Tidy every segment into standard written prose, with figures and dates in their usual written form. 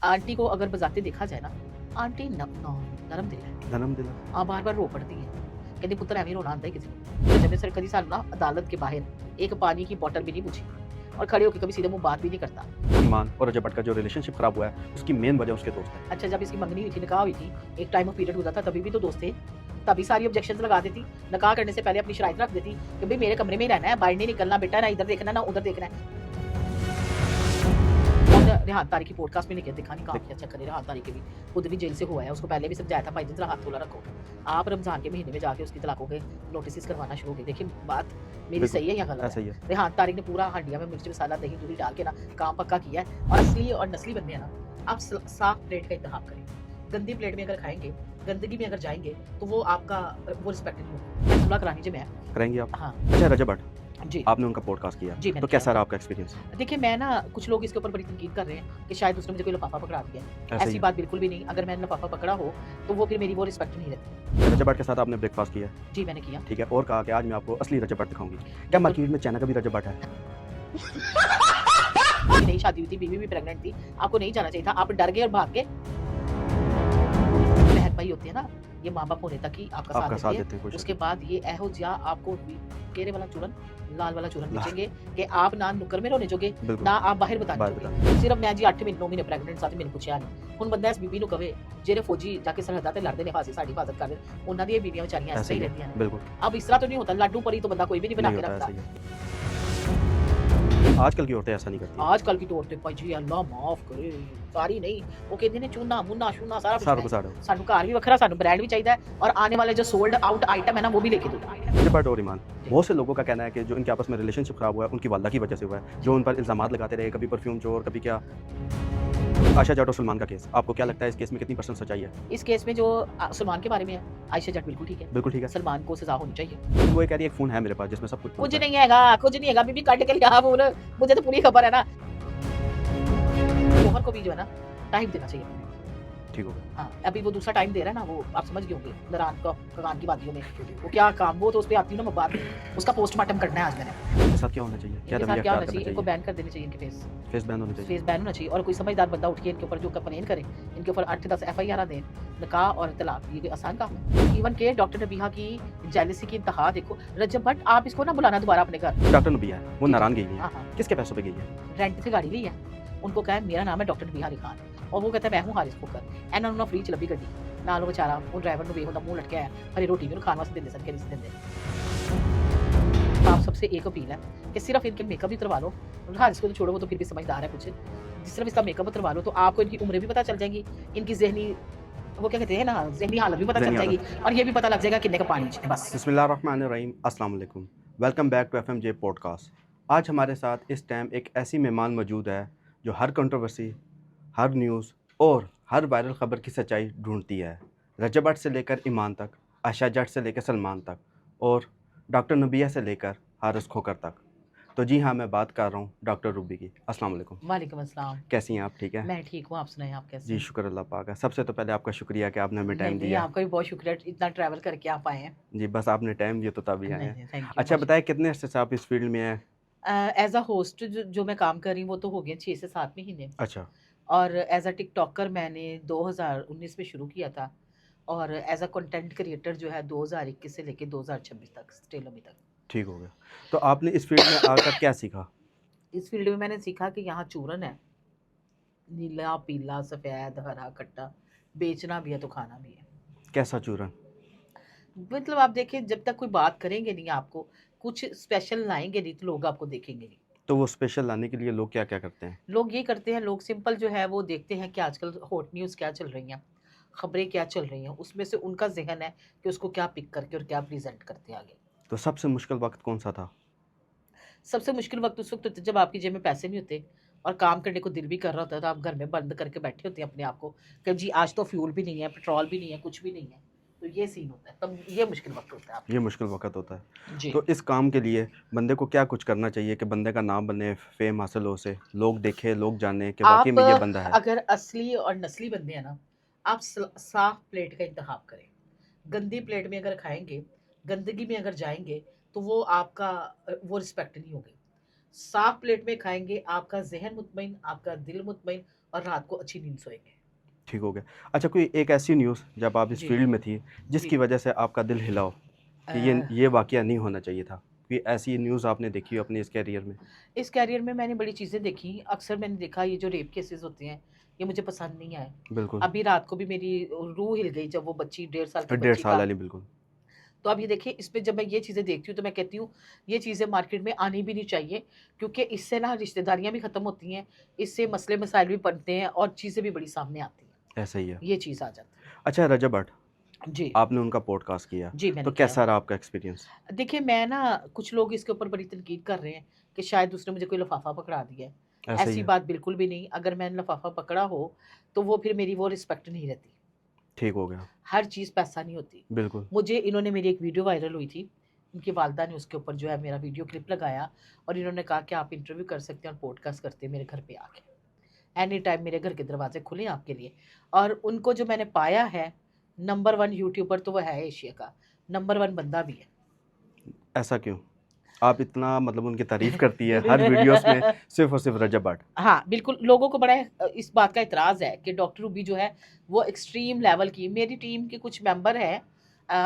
Aunty को अगर बजाते देखा जाए ना, आंटी नरम दिल है। जन्म दिला। बार-बार रो पड़ती है। कहती पुੱਤਰ ਐਵੇਂ ਰੋਣਾ ਆਂਦਾ ਹੈ ਕਿਸੇ ਨੂੰ। जब सर कभी ਸਾਨੂੰ ना अदालत के बाहर एक पानी की बॉटल भी नहीं पूछी और खड़े होके कभी सीधे मुँह बात भी नहीं करता। ईमान और रजब भट्ट का जो रिलेशनशिप खराब हुआ है उसकी मेन वजह उसके दोस्त है। अच्छा जब इसकी मंगनी हुई थी, निकाह हुई थी, एक टाइम ऑफ पीरियड हुआ था तभी भी तो दोस्त थे। तभी सारी ऑब्जेक्शंस लगा देती। निकाह करने से पहले अपनी शराइत रख देती कि भई मेरे कमरे में ही रहना है, बाहर नहीं निकलना बेटा, ना इधर देखना ना उधर देखना है। और रेहान तारी की पॉडकास्ट में लेके दिखा नहीं काफ़ी अच्छा करे रेहान तारी के भी, खुद भी जेल से हुआ है, उसको पहले भी समझाया था भाई जरा हाथ थोड़ा रखो। आप रमज़ान के महीने में जाके उसकी तलाकों के नोटिस करवाना शुरू हो गए। देखिए बात मेरी सही है या गलत ऐसा ही है? है। रेहान तारिक ने पूरा हंडिया में मिर्च मसाला दही दूधी डाल के ना काम पक्का किया है। और असली और नस्ली बंदे हैं ना, आप साफ प्लेट का इंतखाब करें। गंदी प्लेट में अगर खाएंगे, गंदगी में अगर जाएंगे तो वो आपका वो रिस्पेक्ट नहीं होगा। मैं सुलह करानी जो मैं करेंगी आप? हाँ अच्छा रजब भट्ट, जी आपने उनका पॉडकास्ट किया जी मैंने तो किया। कैसा रहा आपका एक्सपीरियंस? देखिए मैं ना कुछ लोग इसके ऊपर बड़ी तनकीद कर रहे हैं कि शायद उसने मुझे कोई लिफाफा पकड़ा दिया है। ऐसा ही ऐसी है। बात बिल्कुल भी नहीं। अगर मैंने लिफाफा पकड़ा हो तो वो फिर मेरी वो रिस्पेक्ट नहीं रहती। रजब भट्ट के साथ आपने ब्रेकफास्ट किया, जी मैंने किया। ठीक है, और कहा कि आज मैं आपको असली रजब भट्ट दिखाऊंगी। क्या मार्केट में चाइना का भी रजब भट्ट है? मेरी नई शादी हुई थी, बीवी भी प्रेग्नेंट थी, आपको नहीं जाना चाहिए था, आप डर गए और भाग के। बहन भाई होते हैं ना, ये माँ बाप होने तक ही आपका आपका साथ साथ देते देते हैं हैं। कुछ। उसके बाद ये एहो जिया आपको केरे वाला चूरन लाल वाला चूरन लाल। बेचेंगे कि आप ना नुक्कर में रोने जोगे बिल्कुल। ना आप बाहर बताने बाहर जोगे। सिर्फ मैं जी 8 महीने 9 महीने प्रेग्नेंट साथ मैंने पूछा नहीं। ਹੁਣ ਬੰਦਾ ਇਸ ਬੀਬੀ ਨੂੰ ਕਵੇ ਜਿਹੜੇ ਫੌਜੀ ਜਾ ਕੇ ਸਰਹੱਦਾਂ ਤੇ ਲੜਦੇ ਨੇ ਫਾਸੀ ਸਾਡੀ ਹਿਫਾਜ਼ਤ ਕਰਦੇ ਨੇ ਉਹਨਾਂ ਦੀਆਂ ਬੀਬੀਆਂ ਵਿਚਾਰੀਆਂ ऐसे ਐਸੇ ਹੀ ही रहती है, हैं। बिल्कुल अब इस तरह तो नहीं होता, लाडू परी तो बंदा कोई भी नहीं बना नहीं के होता, रखता। ऐसा ही है। आजकल की औरतें ऐसा नहीं करती। आजकल की तौर ते भाई जी अल्लाह माफ करे सारी नहीं वो कहते ने चूना मुन्ना शूना सारा सारा कुछ को है। सारा। सानू घर भी वखरा सानू ब्रांड भी चाहिए और आने वाले जो सोल्ड आउट आइटम है ना वो भी लेके दो। रजब भट्ट और ईमान, बहुत से लोगों का कहना है कि जो इनके आपस में रिलेशनशिप खराब हुआ है उनकी वालदा की वजह से हुआ है, जो उन पर इल्जामात लगाते रहे, कभी परफ्यूम चोर कभी क्या। आशा जट और सलमान का केस, आपको क्या लगता है इस केस में कितनी % सच्चाई है? इस केस में जो सलमान के बारे में है, आयशा जट बिल्कुल ठीक है, बिल्कुल ठीक है। सलमान को सजा होनी चाहिए। वो ये कह रही है एक फ़ोन है मेरे पास जिसमें सब कुछ कुछ होता है। नहीं हैगा, कुछ नहीं हैगा, बीबी काट के लिया फोन, मुझे तो पूरी खबर है ना। शोहर को भी जो है ना टाइम देना चाहिए। ठीक हो गया। हाँ, अभी वो दूसरा टाइम दे रहा है ना, वो आप समझ गए होंगे नारायण का कगान की वादियों में वो क्या काम, वो तो उस पे आती हूँ ना मैं बाद में, उसका पोस्टमार्टम करना है आज मैंने। इनके साथ क्या होना चाहिए? क्या इनके रवैया साथ क्या अख्तियार होना करना चाहिए, इनको चाहिए? बैन कर देने चाहिए इनके फेस। फेस बैन होना चाहिए। फेस बैन होना चाहिए और कोई समझदार बंदा उठ के इनके ऊपर जो कंप्लेन करे, इनके ऊपर 8-10 एफआईआर दें। निकाह और तलाक ये कोई आसान काम है? इवन के डॉक्टर नबीहा की जेलसी की इंतहा देखो। रजब भट्ट आप इसको ना बुलाना दोबारा अपने घर। डॉक्टर नबिया है, वो नारायण गई है। हाँ हाँ, किसके पैसों पे गई है? रेंट से गाड़ी ली है, उनको कहा है मेरा नाम है डॉक्टर नबीहा अली खान और वो कहता है मैं हूँ हारिस खोकर। ਇਹਨਾਂ ਨੂੰ ਫ੍ਰੀ ਚ ਲੱਭੀ ਗੱਡੀ ਨਾਲ ਉਹ ਵਿਚਾਰਾ ਉਹ ਡਰਾਈਵਰ ਨੂੰ ਵੇਖ ਉਹਦਾ ਮੂੰਹ ਲਟਕਿਆ ਹੈ, ਹਰੀ ਰੋਟੀ ਵੀ ਉਹਨੂੰ ਖਾਣ ਵਾਸਤੇ ਦਿੰਦੇ ਸਨ ਕਿ ਨਹੀਂ ਦਿੰਦੇ। आप सबसे एक अपील है कि सिर्फ इनके मेकअप ही उतरवा लो। हारिस को तो छोड़ो, वो तो फिर भी समझदार है कुछ, सिर्फ इसका मेकअप उतरवा लो तो आपको इनकी उम्रें भी पता चल जाएंगी, इनकी ज़हनी वो क्या कहते हैं ना ज़हनी हालत भी पता चल ज़हनी जाएगी और ये भी पता लग जाएगा कितने का पानी है बस। बिस्मिल्लाहिर्रहमानिर्रहीम, अस्सलाम वालेकुम, welcome back to FMJ podcast. आज हमारे साथ इस टाइम एक ऐसी मेहमान मौजूद है जो हर कंट्रोवर्सी, हर न्यूज़ और हर वायरल ख़बर की सच्चाई ढूंढती है। रजब भट्ट से लेकर ईमान तक, आशा जट से लेकर सलमान तक और डॉक्टर नबिया से लेकर हारिस खोकर तक। तो जी हाँ, मैं बात कर रहा हूँ डॉक्टर रूबी की। अस्सलाम वालेकुम, वालेकुम अस्सलाम। कैसी हैं आप? ठीक है मैं ठीक हूँ, आप सुनाएं आप कैसे जी, हैं? शुक्र अल्लाह पाक है। सबसे तो पहले आपका शुक्रिया कि आपने हमें नहीं टाइम नहीं दिया। आपका भी बहुत शुक्रिया, इतना ट्रैवल करके आप आए हैं। जी, बस आपने टाइम दिया तो तभी आए नहीं हैं। नहीं थैंक यू। अच्छा बताएं, कितने अरसे से आप इस फील्ड में हैं? एज अ होस्ट जो मैं काम कर रही हूँ वो तो हो गए 6 से 7 महीने अच्छा। और एज अ टिकटॉकर मैंने 2019 में शुरू किया था और एज अ कंटेंट क्रिएटर जो है 2021 से लेके 2026 तक स्टिल अभी तक। ठीक हो गया। तो आपने इस फील्ड में आकर क्या सीखा? इस फील्ड में मैंने सीखा कि यहाँ चूरन है, नीला पीला सफ़ेद हरा खट्टा, बेचना भी है तो खाना भी है। कैसा चूरन? मतलब आप देखिए जब तक कोई बात करेंगे नहीं आपको कुछ स्पेशल लाएंगे नहीं तो लोग आपको देखेंगे नहीं। तो वो स्पेशल लाने के लिए लोग क्या-क्या करते हैं? लोग ये करते हैं, लोग सिंपल जो है वो देखते हैं कि आजकल हॉट न्यूज़ क्या चल रही हैं, खबरें क्या चल रही हैं, उसमें से उनका ज़हन है कि उसको क्या पिक करके और क्या प्रेज़ेंट करते हैं आगे। तो सबसे मुश्किल वक़्त कौन-सा था? सबसे मुश्किल वक़्त उस वक़्त होता है जब आपकी जेब में पैसे नहीं होते और काम करने को दिल भी कर रहा होता है, तो आप घर में बंद करके बैठे होते हैं अपने आप को कि जी आज तो फ्यूल भी नहीं है, पेट्रोल भी नहीं है, कुछ भी नहीं है। तो ये सीन होता है, तब ये मुश्किल वक़्त होता है आपका। ये मुश्किल वक़्त होता है। जी। तो इस काम के लिए बंदे को क्या कुछ करना चाहिए कि बंदे का नाम बने, फ़ेम हासिल हो उसे, लोग देखें, लोग जानें कि वाक़ई आप में ये बंदा है? अगर असली और नस्ली बंदे हैं ना, आप साफ प्लेट का इंतखाब करें। गंदी प्लेट में अगर खाएँगे, गंदगी में अगर जाएँगे, तो वो आपका वो रिस्पेक्ट नहीं होगी। साफ प्लेट में खाएँगे, आपका ज़हन मुतमईन, आपका दिल मुतमईन और रात को अच्छी नींद सोएंगे। ठीक हो गया। अच्छा, कोई एक ऐसी न्यूज़ जब आप इस जी फील्ड में थी जिसकी जी। वजह से आपका दिल हिला हो कि ये वाक़या नहीं होना चाहिए था? कोई ऐसी न्यूज़ आपने देखी हो अपने इस करियर में? इस कैरियर में मैंने बड़ी चीज़ें देखी। अक्सर मैंने देखा ये जो रेप केसेस होते हैं, ये मुझे पसंद नहीं आए। बिल्कुल। अभी रात को भी मेरी रूह हिल गई जब वो बच्ची 1.5 साल की 1.5 बच्ची साल का। वाली, बिल्कुल। तो अब ये देखिए, इसमें जब मैं ये चीज़ें देखती हूँ तो मैं कहती हूँ ये चीज़ें मार्केट में आनी भी नहीं चाहिए, क्योंकि इससे ना रिश्तेदारियाँ भी ख़त्म होती हैं, इससे मसले मसाइल भी बनते हैं और चीज़ें भी बड़ी सामने आती हैं। ऐसा ही है। ये चीज़ आ जाती अच्छा, रजब भट्ट, है। जी, आपने उनका पॉडकास्ट किया, जी तो मैंने किया। कैसा रहा आपका एक्सपीरियंस? देखिए, मैं ना कुछ लोग इसके ऊपर बड़ी तनकीद कर रहे हैं कि शायद उसने मुझे कोई लिफ़ाफ़ा पकड़ा दिया है। ऐसा ही ऐसी है। बात बिल्कुल भी नहीं, अगर मैंने लिफ़ाफ़ा पकड़ा हो, तो वो फिर मेरी वो रिस्पेक्ट नहीं रहती। ठीक हो गया। हर चीज़ पैसा नहीं होती। बिल्कुल। मुझे इन्होंने मेरी एक वीडियो वायरल हुई थी, उनकी वालिदा ने उसके ऊपर जो है मेरा वीडियो क्लिप लगाया और इन्होंने कहा कि आप इंटरव्यू कर सकते हैं और पॉडकास्ट करते हैं मेरे घर पे आके। एनी टाइम मेरे घर के दरवाज़े खुले हैं आपके लिए। और उनको जो मैंने पाया है, नंबर 1 यूट्यूबर तो वो है एशिया का, नंबर 1 बंदा भी है। ऐसा क्यों? आप इतना मतलब उनकी तारीफ़ करती है हर वीडियोज़ में, सिर्फ़ और सिर्फ़ रजब भट्ट। हाँ, बिल्कुल, लोगों को बड़ा इस बात का इतराज़ है कि डॉक्टर रूबी जो है, वो एक्सट्रीम लेवल की मेरी टीम के कुछ मेंबर हैं,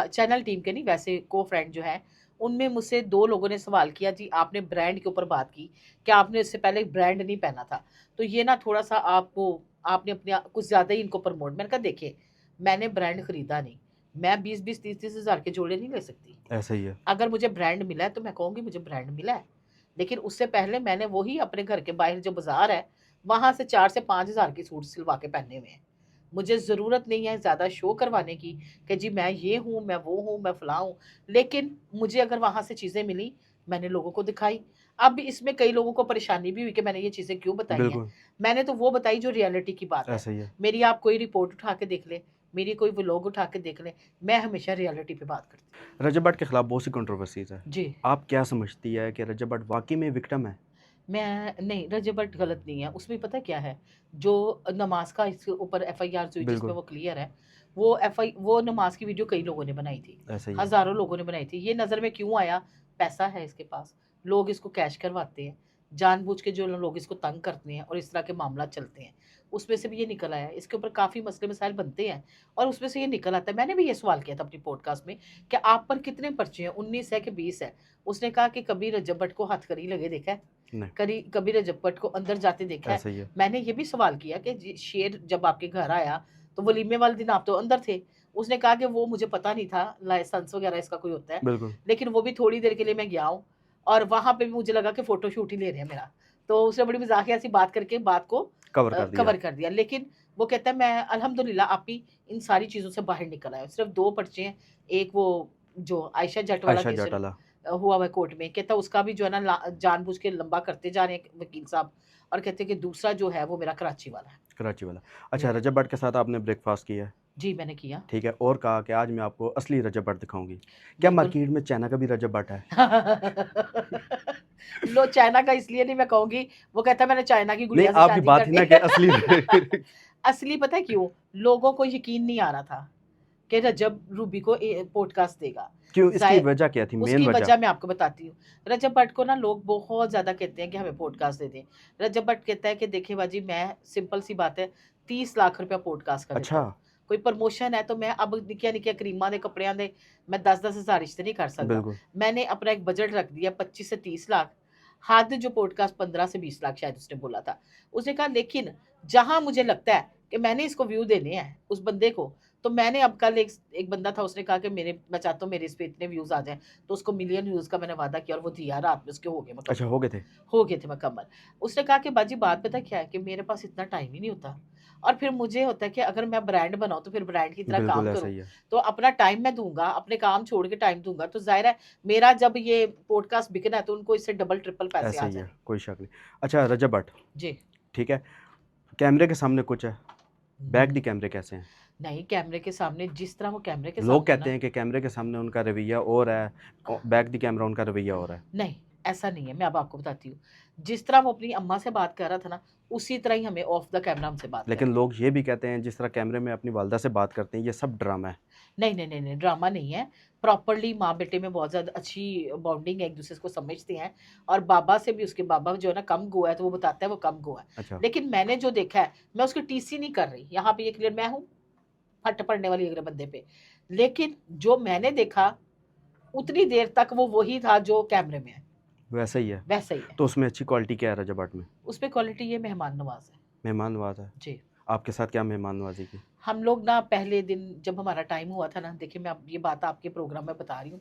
चैनल टीम के नहीं, वैसे को-फ्रेंड जो हैं, उनमें मुझसे 2 लोगों ने सवाल किया, जी आपने ब्रांड के ऊपर बात की, क्या आपने इससे पहले ब्रांड नहीं पहना था? तो ये ना थोड़ा-सा आपने अपने कुछ ज़्यादा ही इनको प्रमोट। मैंने कहा देखिए, मैंने ब्रांड खरीदा नहीं, मैं 20-20, 30-30 हज़ार के जोड़े नहीं ले सकती। ऐसा ही है। अगर मुझे ब्रांड मिला है तो मैं कहूँगी मुझे ब्रांड मिला है। लेकिन उससे पहले मैंने वही अपने घर के बाहर जो बाज़ार है, वहाँ से 4 से 5 हज़ार के सूट सिलवा के पहने हुए हैं। मुझे ज़रूरत नहीं है ज़्यादा शो करवाने की कि जी मैं ये हूँ, मैं वो हूँ, मैं फलाँ हूँ। लेकिन मुझे अगर वहाँ से चीज़ें मिली, मैंने लोगों को दिखाई। अब इसमें कई लोगों को परेशानी भी हुई कि मैंने ये चीज़ें क्यों बताई हैं। बिल्कुल। मैंने तो वो बताई जो रियलिटी की बात है। ऐसा ही है। मेरी आप कोई रिपोर्ट उठा के देख लें, मेरी कोई व्लॉग उठा के देख लें, मैं हमेशा रियलिटी पे बात करती रजब भट्ट के खिलाफ बहुत सी कंट्रोवर्सीज़ है। हूँ। जी। आप क्या समझती है कि रजब भट्ट वाक़ई में विक्टिम है? मैं नहीं, रजब भट्ट गलत नहीं है, उसमें पता है क्या है, जो नमाज़ का इसके ऊपर एफआईआर हुई जिसमें बिल्कुल। वो क्लियर है, वो नमाज़ की वीडियो कई लोगों ने बनाई थी, ऐसा ही है। हज़ारों लोगों ने बनाई थी। ये नज़र में क्यों आया? पैसा है इसके पास, लोग इसको कैश करवाते हैं, जानबूझ के जो लोग इसको तंग करते हैं और इस तरह के मामला चलते हैं, उसमें से भी ये निकल आया है। इसके ऊपर काफ़ी मसले मसाइल बनते हैं और उसमें से ये निकल आता है। मैंने भी ये सवाल किया था अपनी पॉडकास्ट में कि आप पर कितने पर्चे हैं, 19 है कि 20 है? उसने कहा कि कभी रजब भट्ट को हथकड़ी लगे देखा है? नहीं। कभी रजब भट्ट को अंदर जाते देखा है? ऐसा ही है। मैंने ये भी सवाल किया कि शेर जब आपके घर आया, तो वलीमे वाले दिन आप तो अंदर थे। उसने कहा कि वो मुझे पता नहीं था, लाइसेंस वगैरह इसका कोई होता है, बिल्कुल। लेकिन वो भी थोड़ी देर के लिए मैं गया हूँ और वहाँ पे भी मुझे लगा कि फ़ोटोशूट ही ले रहे हैं मेरा। तो उसने बड़ी मज़ाकिया सी बात करके बात को कवर कर दिया। कवर कर दिया। लेकिन वो कहता है मैं अल्हम्दुलिल्लाह आप ही इन सारी चीज़ों से बाहर निकल आए। सिर्फ़ 2 पर्चे हैं, एक वो जो आयशा जट वाला आयशा केस जटाला। हुआ हुआ है कोर्ट में, कहता है उसका भी जो है ना जानबूझ के लंबा करते जा रहे हैं वकील साहब, और कहते हैं कि दूसरा जो है वो मेरा कराची वाला है। कराची वाला। अच्छा, जी, रजब भट्ट के साथ आपने ब्रेकफ़ास्ट किया है, जी मैंने किया। ठीक है, और कहा कि आज मैं आपको असली रजब भट्ट दिखाऊँगी। क्या बिल्कुल। मार्केट में चाइना का भी रजब भट्ट है? लो, चाइना का इसलिए नहीं मैं कहूँगी, वो कहता है मैंने चाइना की नहीं, गुड़िया से आपकी शादी बात कर थी ली। ना कि असली असली पता है क्यों? लोगों को यकीन नहीं आ रहा था कि रजब रूबी को पॉडकास्ट देगा। क्यों, इसकी ज़ाहिर वजह क्या थी, मेन उसकी वजह? वजह मैं आपको बताती हूँ। रजब भट्ट को ना लोग बहुत ज़्यादा कहते हैं कि हमें पॉडकास्ट दे दें। रजब भट्ट कहता है कि देखिए बाजी, मैं सिंपल सी बात है, 30 लाख रुपया पॉडकास्ट का देता अच्छा। हूँ। कोई प्रमोशन है तो मैं अब निक्किया-निक्किया क्रीमां दे कपड़ियां दे मैं 10-10 हज़ार रिश्ते नहीं कर सकता। बिल्कुल। मैंने अपना एक बजट रख दिया 25 से 30 लाख। हद जो पॉडकास्ट 15 से 20 लाख शायद उसने बोला था। उसने कहा लेकिन जहाँ मुझे लगता है कि मैंने इसको व्यू देने हैं उस बंदे को, तो मैंने अब कल एक बंदा था, उसने कहा कि मैं चाहता हूँ मेरे इस पे इतने व्यूज़ आ जाएँ। तो उसको मिलियन व्यूज़ का मैंने वादा किया और वो दिया, रात में उसके हो गए अच्छा, मुकम्मल। हो गए थे। हो गए थे मुकम्मल। उसने कहा कि बाजी बात पता क्या है कि मेरे पास इतना टाइम ही नहीं होता और फिर मुझे होता है कि अगर मैं ब्रांड बनाऊँ तो फिर ब्रांड की तरह बिल्कुल काम ऐसा करूँ। ही है। तो अपना टाइम मैं दूँगा, अपने काम छोड़ के टाइम दूँगा, तो ज़ाहिर है मेरा जब ये पॉडकास्ट बिकना है तो उनको इससे डबल ट्रिपल पैसे ऐसा आ ही है, जाएँगे। कोई शक नहीं। अच्छा, रजब भट्ट, जी। ठीक है, कैमरे के सामने कुछ है, बैक द कैमरे कैसे हैं? नहीं, कैमरे के सामने जिस तरह वो कैमरे के लोग सामने है कहते ना, हैं कि कैमरे के सामने उनका रवैया और है, बैक द कैमरा उनका रवैया और है। नहीं, ऐसा नहीं है, मैं अब आपको बताती हूँ। जिस तरह वो अपनी अम्मा से बात कर रहा था ना, उसी तरह ही हमें ऑफ द कैमरा हमसे बात लेकिन करनी है। लोग ये भी कहते हैं जिस तरह कैमरे में अपनी वालदा से बात करते हैं ये सब ड्रामा है। नहीं, नहीं, नहीं, नहीं, ड्रामा नहीं है। प्रॉपर्ली माँ-बेटे में बहुत ज़्यादा अच्छी बॉन्डिंग है, एक-दूसरे को समझते हैं और बाबा से भी उसके बाबा जो है ना कम गो है, तो वो बताता है वो कम गो है। अच्छा, लेकिन मैंने जो देखा है, मैं उसकी टीसी नहीं कर रही, यहाँ पे ये क्लियर मैं हूँ, फट पड़ने वाली अगले बंदे पे। लेकिन जो मैंने देखा, उतनी देर तक वो वही था जो कैमरे में है, वैसा ही है। वैसा ही है। तो उसमें अच्छी क्वालिटी क्या है रजब आर्ट में? उसपे क्वालिटी ये मेहमान नवाज़ है। मेहमान नवाज है। जी। आपके साथ क्या मेहमान नवाजी की? हम लोग ना पहले दिन जब हमारा टाइम हुआ था ना, देखिए मैं अब ये बात आपके प्रोग्राम में बता रही हूँ।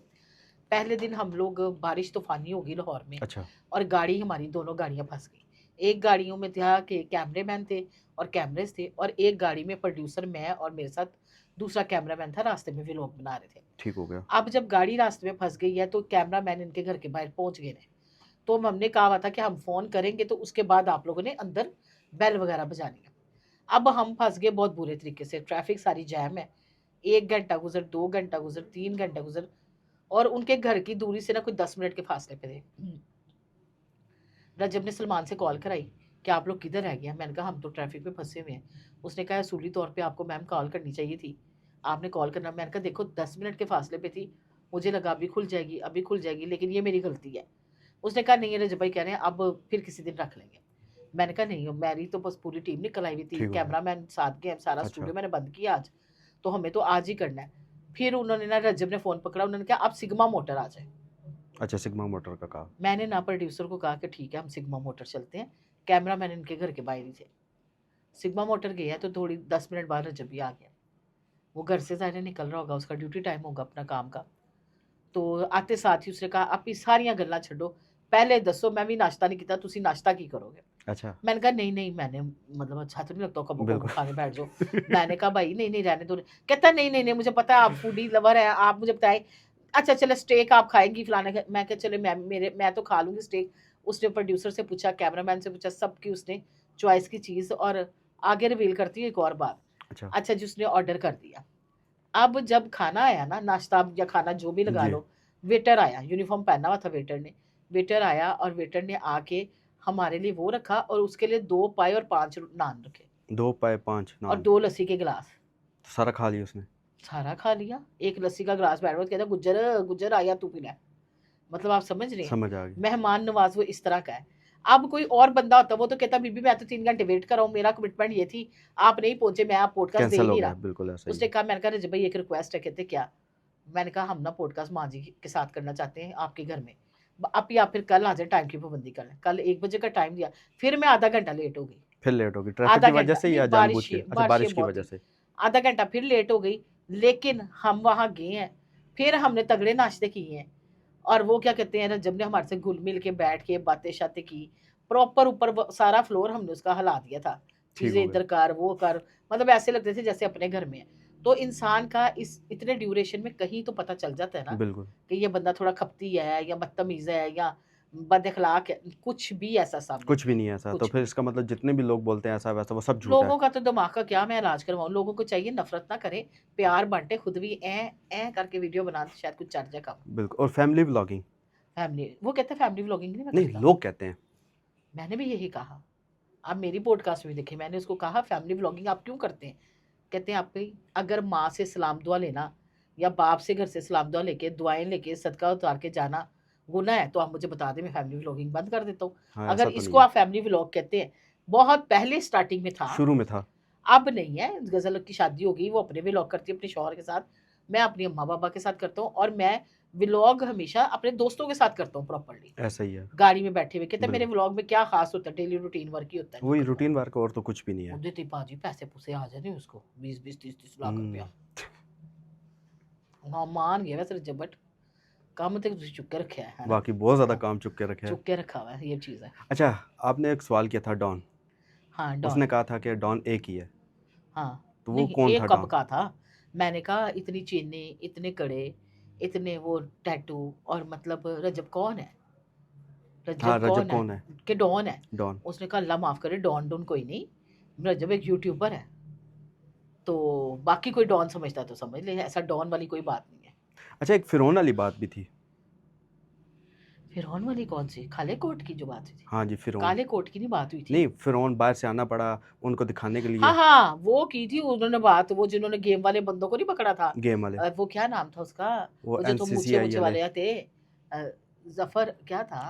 पहले दिन हम लोग बारिश तूफ़ानी हो गई लाहौर में अच्छा, और गाड़ी हमारी दोनों गाड़ियाँ फँस गई। एक गाड़ियों में था कि कैमरामैन थे और कैमरेज़ थे और एक गाड़ी में प्रोड्यूसर मैं और मेरे साथ दूसरा कैमरामैन था, रास्ते में व्लॉग बना रहे थे। ठीक हो गया। अब जब गाड़ी रास्ते में फँस गई है तो कैमरामैन इनके घर के बाहर पहुँच गए हैं। तो हमने कहा हुआ था कि हम फ़ोन करेंगे तो उसके बाद आप लोगों ने अंदर बेल वगैरह बजानी है। अब हम फँस गए बहुत बुरे तरीके से, ट्रैफ़िक सारी जैम है। 1 घंटा गुज़र, 2 घंटा गुज़र, 3 घंटा गुज़र और उनके घर की दूरी से ना कोई 10 मिनट के फ़ासले पे थे। रजब ने सलमान से कॉल कराई कि आप लोग किधर रह गए हैं? मैंने कहा हम तो ट्रैफ़िक में फँसे हुए हैं। उसने कहा असूली तौर पे आपको मैम कॉल करनी चाहिए थी। आपने कॉल करना मैंने कहा देखो 10 मिनट के फ़ासले पे थी। मुझे लगा अभी खुल जाएगी लेकिन ये मेरी गलती है। उसने कहा नहीं रजब भाई कह रहे हैं अब फिर किसी दिन रख लेंगे। मैंने कहा नहीं मेरी तो बस पूरी टीम निकल आई हुई थी, ठीक हो गया। कैमरामैन साथ गए, सारा अच्छा, स्टूडियो मैंने बंद किया आज, तो हमें तो आज ही करना है। फिर उन्होंने ना रजब ने फ़ोन पकड़ा, उन्होंने कहा अब सिग्मा मोटर आ जाए। अच्छा सिग्मा मोटर का कहा। मैंने ना प्रोड्यूसर को कहा कि ठीक है हम सिग्मा मोटर चलते हैं, कैमरामैन इनके घर के बाहर ही थे। सिग्मा मोटर गए हैं तो थोड़ी 10 मिनट बाद रजब भी आ गया। वो घर से ज़ाहिर है निकल रहा होगा, उसका ड्यूटी टाइम होगा अपना काम का। तो आते साथ ही उसने कहा अपनी सारियां गल्लां छड्डो, पहले दसो मैं भी नाश्ता नहीं किया, तुसी नाश्ता की करोगे? अच्छा, मैंने कहा नहीं, नहीं मैंने मतलब अच्छा तो नहीं लगता कबो कबो बिल्कुल। खाने बैठ जाओ। मैंने कहा भाई नहीं, नहीं रहने दो। कहता नहीं, नहीं, नहीं मुझे पता है आप फूडी लवर है, आप मुझे बताएँ। अच्छा चलो स्टेक आप खाएँगी फलाना मैं कहा चलो मैं तो खा लूँगी स्टेक। उसने प्रोड्यूसर से पूछा, कैमरामैन से पूछा, सबकी उसने चॉइस की चीज़ और आगे रिवील करती है एक और बात। अच्छा, अच्छा जी उसने ऑर्डर कर दिया। अब जब खाना आया ना, नाश्ता या खाना जो भी लगा जी, लो, वेटर आया, यूनिफ़ॉर्म पहना हुआ था वेटर ने। वेटर आया और वेटर ने आके हमारे लिए वो रखा और उसके लिए 2 पाई और 5 नान रखे 2 पाए 5 और नान। 2 लस्सी के गिलास। सारा खा लिया उसने। सारा खा लिया। 1 लस्सी का गिलास बैठ गया, कहता गुज्जर, गुज्जर आया तू पी ले। मतलब आप समझ रहे हैं? समझ आ गई। मेहमान नवाज़ वो इस तरह का है। अब कोई और बंदा होता वो तो कहता बीबी मैं तो 3 घंटे वेट कर रहा हूँ, मेरा कमिटमेंट ये थी, आप नहीं पहुँचे, मैं आप पॉडकास्ट दे ही कैंसल हो नहीं गया, रहा। बिल्कुल ऐसा ही उसने है। कहा मैंने कहा रजब भाई एक रिक्वेस्ट है, कहते क्या? मैंने कहा हम ना पॉडकास्ट माँ जी के साथ करना चाहते हैं आपके घर में। अब या फिर कल आ जाए, टाइम की पाबंदी कर लें। कल 1 बजे का टाइम दिया, फिर मैं आधा घंटा लेट हो गई। फिर लेट हो गई ट्रैफ़िक आधा की वजह घंटा से नहीं या जानबूझ के? अच्छा बारिश ये बारिश की बहुत वजह थी। से। आधा घंटा फिर लेट हो गई, लेकिन हम वहाँ गए हैं, फिर हमने तगड़े नाश्ते किए हैं और वो क्या कहते हैं रजब ने हमारे से घुल-मिल के बैठ के बातें-शातें की। प्रॉपर ऊपर व सारा फ्लोर हमने उसका हिला दिया था। ठीक चीज़ें हो गया। इधर कर, वो कर, मतलब ऐसे लगते थे जैसे अपने घर में हैं। तो इंसान का इस इतने ड्यूरेशन में कहीं तो पता चल जाता है ना बिल्कुल, कि ये बंदा थोड़ा खपती है या बदतमीज़ है या बद-अखलाक है, कुछ भी ऐसा सामने कुछ नहीं भी है, नहीं है ऐसा। तो कुछ फिर भी। इसका मतलब जितने भी लोग बोलते हैं ऐसा-वैसा वो सब झूठ है। लोगों का तो दिमाग का क्या मैं इलाज करवाऊँ, लोगों को चाहिए नफ़रत ना करें, प्यार बाँटे, खुद भी ऐं करके वीडियो बना दे, शायद कुछ चढ़ जाए कम। बिल्कुल और फैमिली व्लॉगिंग फैमिली वो कहते हैं फैमिली व्लॉगिंग नहीं मैं नहीं, करता। लोग कहते हैं। मैंने भी यही कहा। आप मेरी पॉडकास्ट में देखें, मैंने उसको कहा फैमिली व्लॉगिंग आप क्यों करते हैं? कहते हैं आपकी अगर माँ से सलाम दुआ लेना या बाप से घर से सलाम दुआ लेके, दुआएँ लेके, सदका उतार के जाना गुनाह है, तो आप मुझे बता दें मैं फैमिली व्लॉगिंग बंद कर देता हूँ। हाँ, अगर ऐसा तो नहीं इसको है। आप फैमिली व्लॉग कहते हैं, बहुत पहले स्टार्टिंग में था, शुरू में था। अब नहीं है। गज़ल की शादी हो गई, वो अपने व्लॉग करती है अपने शौहर के साथ, मैं अपनी अम्मा-पापा के साथ करता हूँ और मैं व्लॉग हमेशा अपने दोस्तों के साथ करता हूँ प्रॉपर्ली। ऐसा ही है। गाड़ी में बैठे हुए, कहते हैं मेरे बिल्कुल। व्लॉग में क्या ख़ास होता है, डेली रूटीन वर्क ही होता है जो वही करता है। रूटीन वर्क और तो कुछ भी नहीं है। ਉਹਦੇ ਤੇ ਭਾਜੀ ਪੈਸੇ-ਪੂਸੇ ਆ ਜਾਣੇ उसको 20-20 30-30 ਲੱਖ हुँ। ਰੁਪਇਆ। ਹਾਂ ਮਾਨ ਗਿਆ ਵੈਸੇ ਰਜਬ बट ਕੰਮ ਤੇ ਤੁਸੀਂ ਚੁੱਕ ਕੇ ਰੱਖਿਆ ਹੈ ਨਾ? वाक़ई बहुत ज़्यादा हाँ, काम चुक के रखा है। चुक के रखा हुआ है ये चीज़ है। अच्छा, आपने एक सवाल किया था डॉन। हाँ, उसने डॉन। कहा था कि डॉन एक ही है। हाँ, तो वो नहीं कौन था एक कब डॉन? का था? मैंने कहा इतनी चेनें, इतने कड़े, इतने वो टैटू और मतलब रजब कौन है? हाँ, रजब रजब कौन है? कौन है? कि डॉन है? डॉन। उसने कहा अल्लाह माफ़ करे डॉन कोई नहीं, रजब एक यूट्यूबर है। तो बाकी कोई डॉन समझता है तो समझ ले, ऐसा डॉन वाली कोई बात नहीं है। अच्छा एक फ़िरौन वाली बात भी थी। फिरौन वाली कौन सी, काले कोट की जो बात हुई थी? हाँ जी, फ़िरौन। काले कोट की नहीं बात हुई थी। नहीं, फ़िरौन बाहर से आना पड़ा उनको दिखाने के हाँ, लिए, हाँ, वो की थी उन्होंने बात, वो जिन्होंने गेम वाले बंदों को नहीं पकड़ा था। गेम वाले, वो क्या नाम था उसका? वो वो जो तो एनसीसीआई मूछे-वूछे वाले, वाले थे। ज़फ़र क्या था?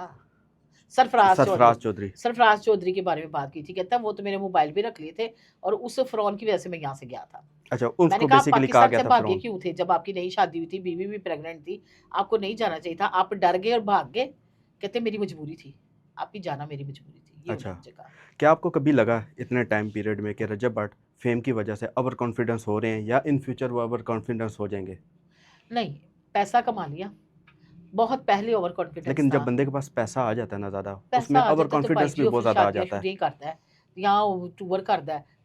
सरफ़राज़ चौधरी। सरफ़राज चौधरी। सरफ़राज़ चौधरी के बारे में बात की थी। कहता है वो तो मेरे मोबाइल पे रख लिए थे और उस फ़िरौन की वज़ह से मैं यहाँ से गया था। अच्छा, मैंने उसको कहा आप बेसिकली कहा पाकिस्तान गया से था भागे फ़िरौन। क्यों थे? जब आपकी नई शादी हुई थी, बीवी भी प्रेग्नेंट थी, आपको नहीं जाना चाहिए था। आप डर गए और भाग गए। कहते मेरी मजबूरी थी। आप ही जाना मेरी मजबूरी थी। ये उन्होंने अच्छा, मुझे कहा। क्या आपको कभी लगा इतने टाइम पीरियड में कि रजब भट्ट फ़ेम की वजह से ओवर कॉन्फिडेंस हो रहे हैं या इन फ्यूचर वो ओवर कॉन्फिडेंस हो जाएँगे? नहीं, पैसा कमा लिया। बहुत पहले ओवर कॉन्फिडेंस लेकिन था। जब बंदे के पास पैसा आ जाता है ना ज़्यादा, पैसा उसमें आ ओवर जाता है तो भाई कॉन्फिडेंस जी भी वो बहुत फिर ज़्यादा आ जाता है। शादियाँ-शुदियाँ ही करता है। यहाँ वो टूर करता है।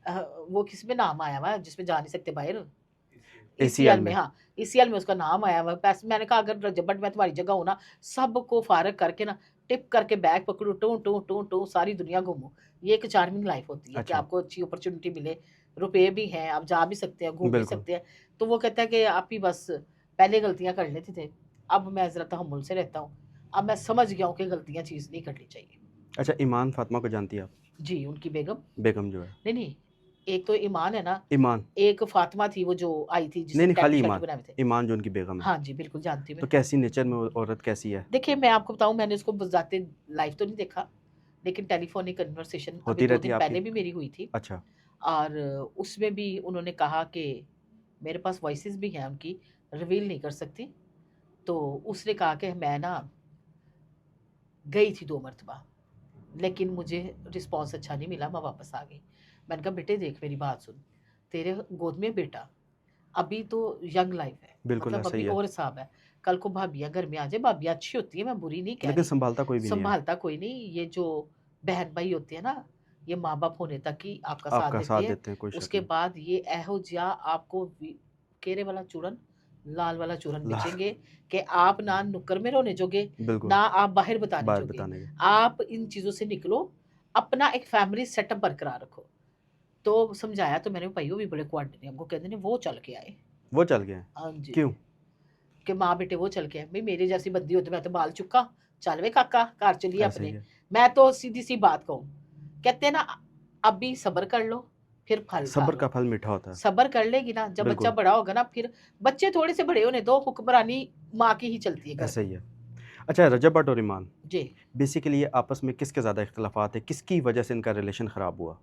वो किसमें नाम आया हुआ है जिसमें जा नहीं सकते बाहर? एसीएल ईसीएल में, में, हाँ, ईसीएल में उसका नाम आया हुआ है। पैसे मैंने कहा अगर जब्बट मैं तुम्हारी जगह हूँ ना, सबको फारग करके ना, टिप करके बैग पकड़ूँ, टूँ, टूँ, टूँ, टूँ सारी दुनिया घूमूँ। ये एक चार्मिंग लाइफ़ होती है कि अच्छा, आपको अच्छी अपॉर्च्युनिटी मिले, रुपए भी हैं, आप जा भी सकते हैं, घूम भी बिल्कुल। सकते हैं। तो वो कहता है कि आप ही बस पहले गलतियाँ कर लेते थे, अब मैं ज़रा तहम्मुल से रहता हूँ। अब मैं समझ गया हूँ कि गलतियाँ चीज़ नहीं करनी चाहिए। अच्छा, ईमान फ़ातिमा को जानती हैं आप? जी, उनकी बेगम। बेगम जो है। नहीं, नहीं, एक तो ईमान है ना, ईमान, एक फ़ातिमा थी वो जो आई थी नहीं, जिसने नहीं, खाली टैटू-शैटू ईमान। बनाए हुए थे। ईमान जो उनकी बेगम है। हाँ जी, बिल्कुल जानती हूँ तो मैं। कैसी नेचर में वो औरत कैसी है? देखिए, मैं आपको बताऊँ मैंने उसको बज़ाते लाइव तो नहीं देखा, लेकिन टेलीफ़ोनिक कन्वर्सेशन अभी होती 2 रहती दिन है आपकी? पहले भी मेरी हुई थी अच्छा, और उसमें भी उन्होंने कहा कि मेरे पास वॉइसेज़ भी हैं उनकी, रिवील नहीं कर सकती। तो उसने कहा कि मैं ना गई थी 2 मर्तबा, लेकिन मुझे रिस्पॉन्स अच्छा नहीं मिला, मैं वापस आ गई। मैंने कहा बेटे देख मेरी बात सुन, तेरे गोद में बेटा, अभी तो यंग लाइफ़ है, बिल्कुल मतलब ऐसा अभी ही है। और हिसाब है। कल को भाभियाँ घर में आ जाए, भाभियाँ अच्छी होती हैं, मैं बुरी नहीं कह लेकिन रही। सँभालता कोई भी नहीं है। सँभालता कोई नहीं, ये जो बहन-भाई होते हैं ना, ये माँ-बाप होने तक ही आपका साथ आपका साथ देते हैं। देते हैं, कोई शक उसके नहीं। बाद ये एहो जिहा आपको केरे वाला चूरन, लाल वाला चूरन ला बेचेंगे कि आप ना नुक्कड़ में रोने जोगे, बिल्कुल, ना आप बाहर बताने बात जोगे। बताने के। आप इन चीज़ों से निकलो, अपना एक फैमिली सेटअप बरकरार रखो। तो समझाया तो मैंने भाई वो भी बड़े क्वांट ने, हमको कहते ने वो चल के आए। वो चल गए हैं। हाँ जी। क्यों? कि माँ बेटे वो चल के आए। भई मेरे जैसी बंदी हो तो मैं तो बाल चुका, चल वे काका घर चलिए ऐसा ही अपने। है। मैं तो सीधी-सी बात कहूँ, कहते हैं ना अभी सब्र कर लो, फिर फल सब्र का उतारो। फल मीठा होता है। सब्र कर लेगी ना, जब बच्चा बिल्कुल, बड़ा होगा ना फिर बच्चे थोड़े से बड़े होने दो, हुक्मरानी माँ की ही चलती है घर ऐसा में। ही है। अच्छा, रजब भट्ट और ईमान, जी। बेसिकली ये आपस में किसके ज़्यादा इख्तिलाफ़ात है? किसकी वजह से इनका रिलेशन ख़राब हुआ?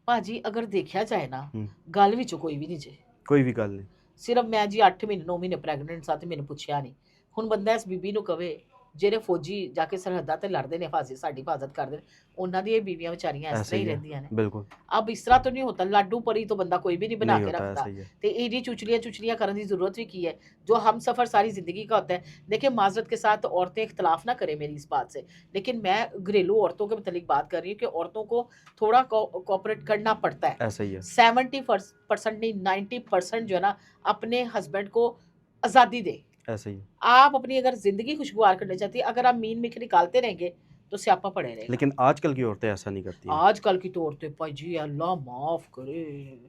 भाजी अगर देखा जाए ना, हुँ, गल विचों कोई भी नहीं जे। कोई भी गल नहीं। सिर्फ मैं जी 8 ਮਹੀਨੇ 9 ਮਹੀਨੇ ਪ੍ਰੈਗਨੈਂਟ ਸਾਂ ਤੇ ਮੈਨੂੰ ਪੁੱਛਿਆ ਨਹੀਂ। ਹੁਣ ਬੰਦਾ ਇਸ ਬੀਬੀ ਨੂੰ ਕਵੇ ਜਿਹੜੇ ਫੌਜੀ ਜਾ ਕੇ ਸਰਹੱਦਾਂ ਤੇ ਲੜਦੇ ਨੇ ਸਾਡੀ ਹਿਫਾਜ਼ਤ ਕਰਦੇ ਨੇ, ਉਹਨਾਂ ਦੀਆਂ ਬੀਵੀਆਂ ਵਿਚਾਰੀਆਂ ਇਸ ऐसा ਤਰ੍ਹਾਂ ही ਹੀ है। ਰਹਿੰਦੀਆਂ ਨੇ। बिल्कुल, अब इस तरह तो नहीं होता, लाडू परी तो बंदा कोई भी नहीं बना नहीं के होता है, रखता। ऐसा ही है। तो एडी चुचलियां करने की जरूरत भी की है, जो हम सफर सारी जिंदगी का होता है। देखिए माजरत के साथ औरतें इख्तलाफ ना करें मेरी इस बात से, लेकिन मैं घरेलू औरतों के मतलब बात कर रही हूँ कि औरतों को थोड़ा कोऑपरेट करना पड़ता है। ऐसा ही है। 70% नहीं 90% जो है ना अपने हस्बैंड को आज़ादी दे। ऐसा ही है। आप अपनी अगर ज़िंदगी खुशगवार करना चाहती है, अगर आप मीन मीठ निकालते रहेंगे तो स्यापा पड़े रहेगा। लेकिन आजकल की औरतें ऐसा नहीं करती हैं। आजकल की तो औरतें भाई जी अल्लाह माफ़ करे,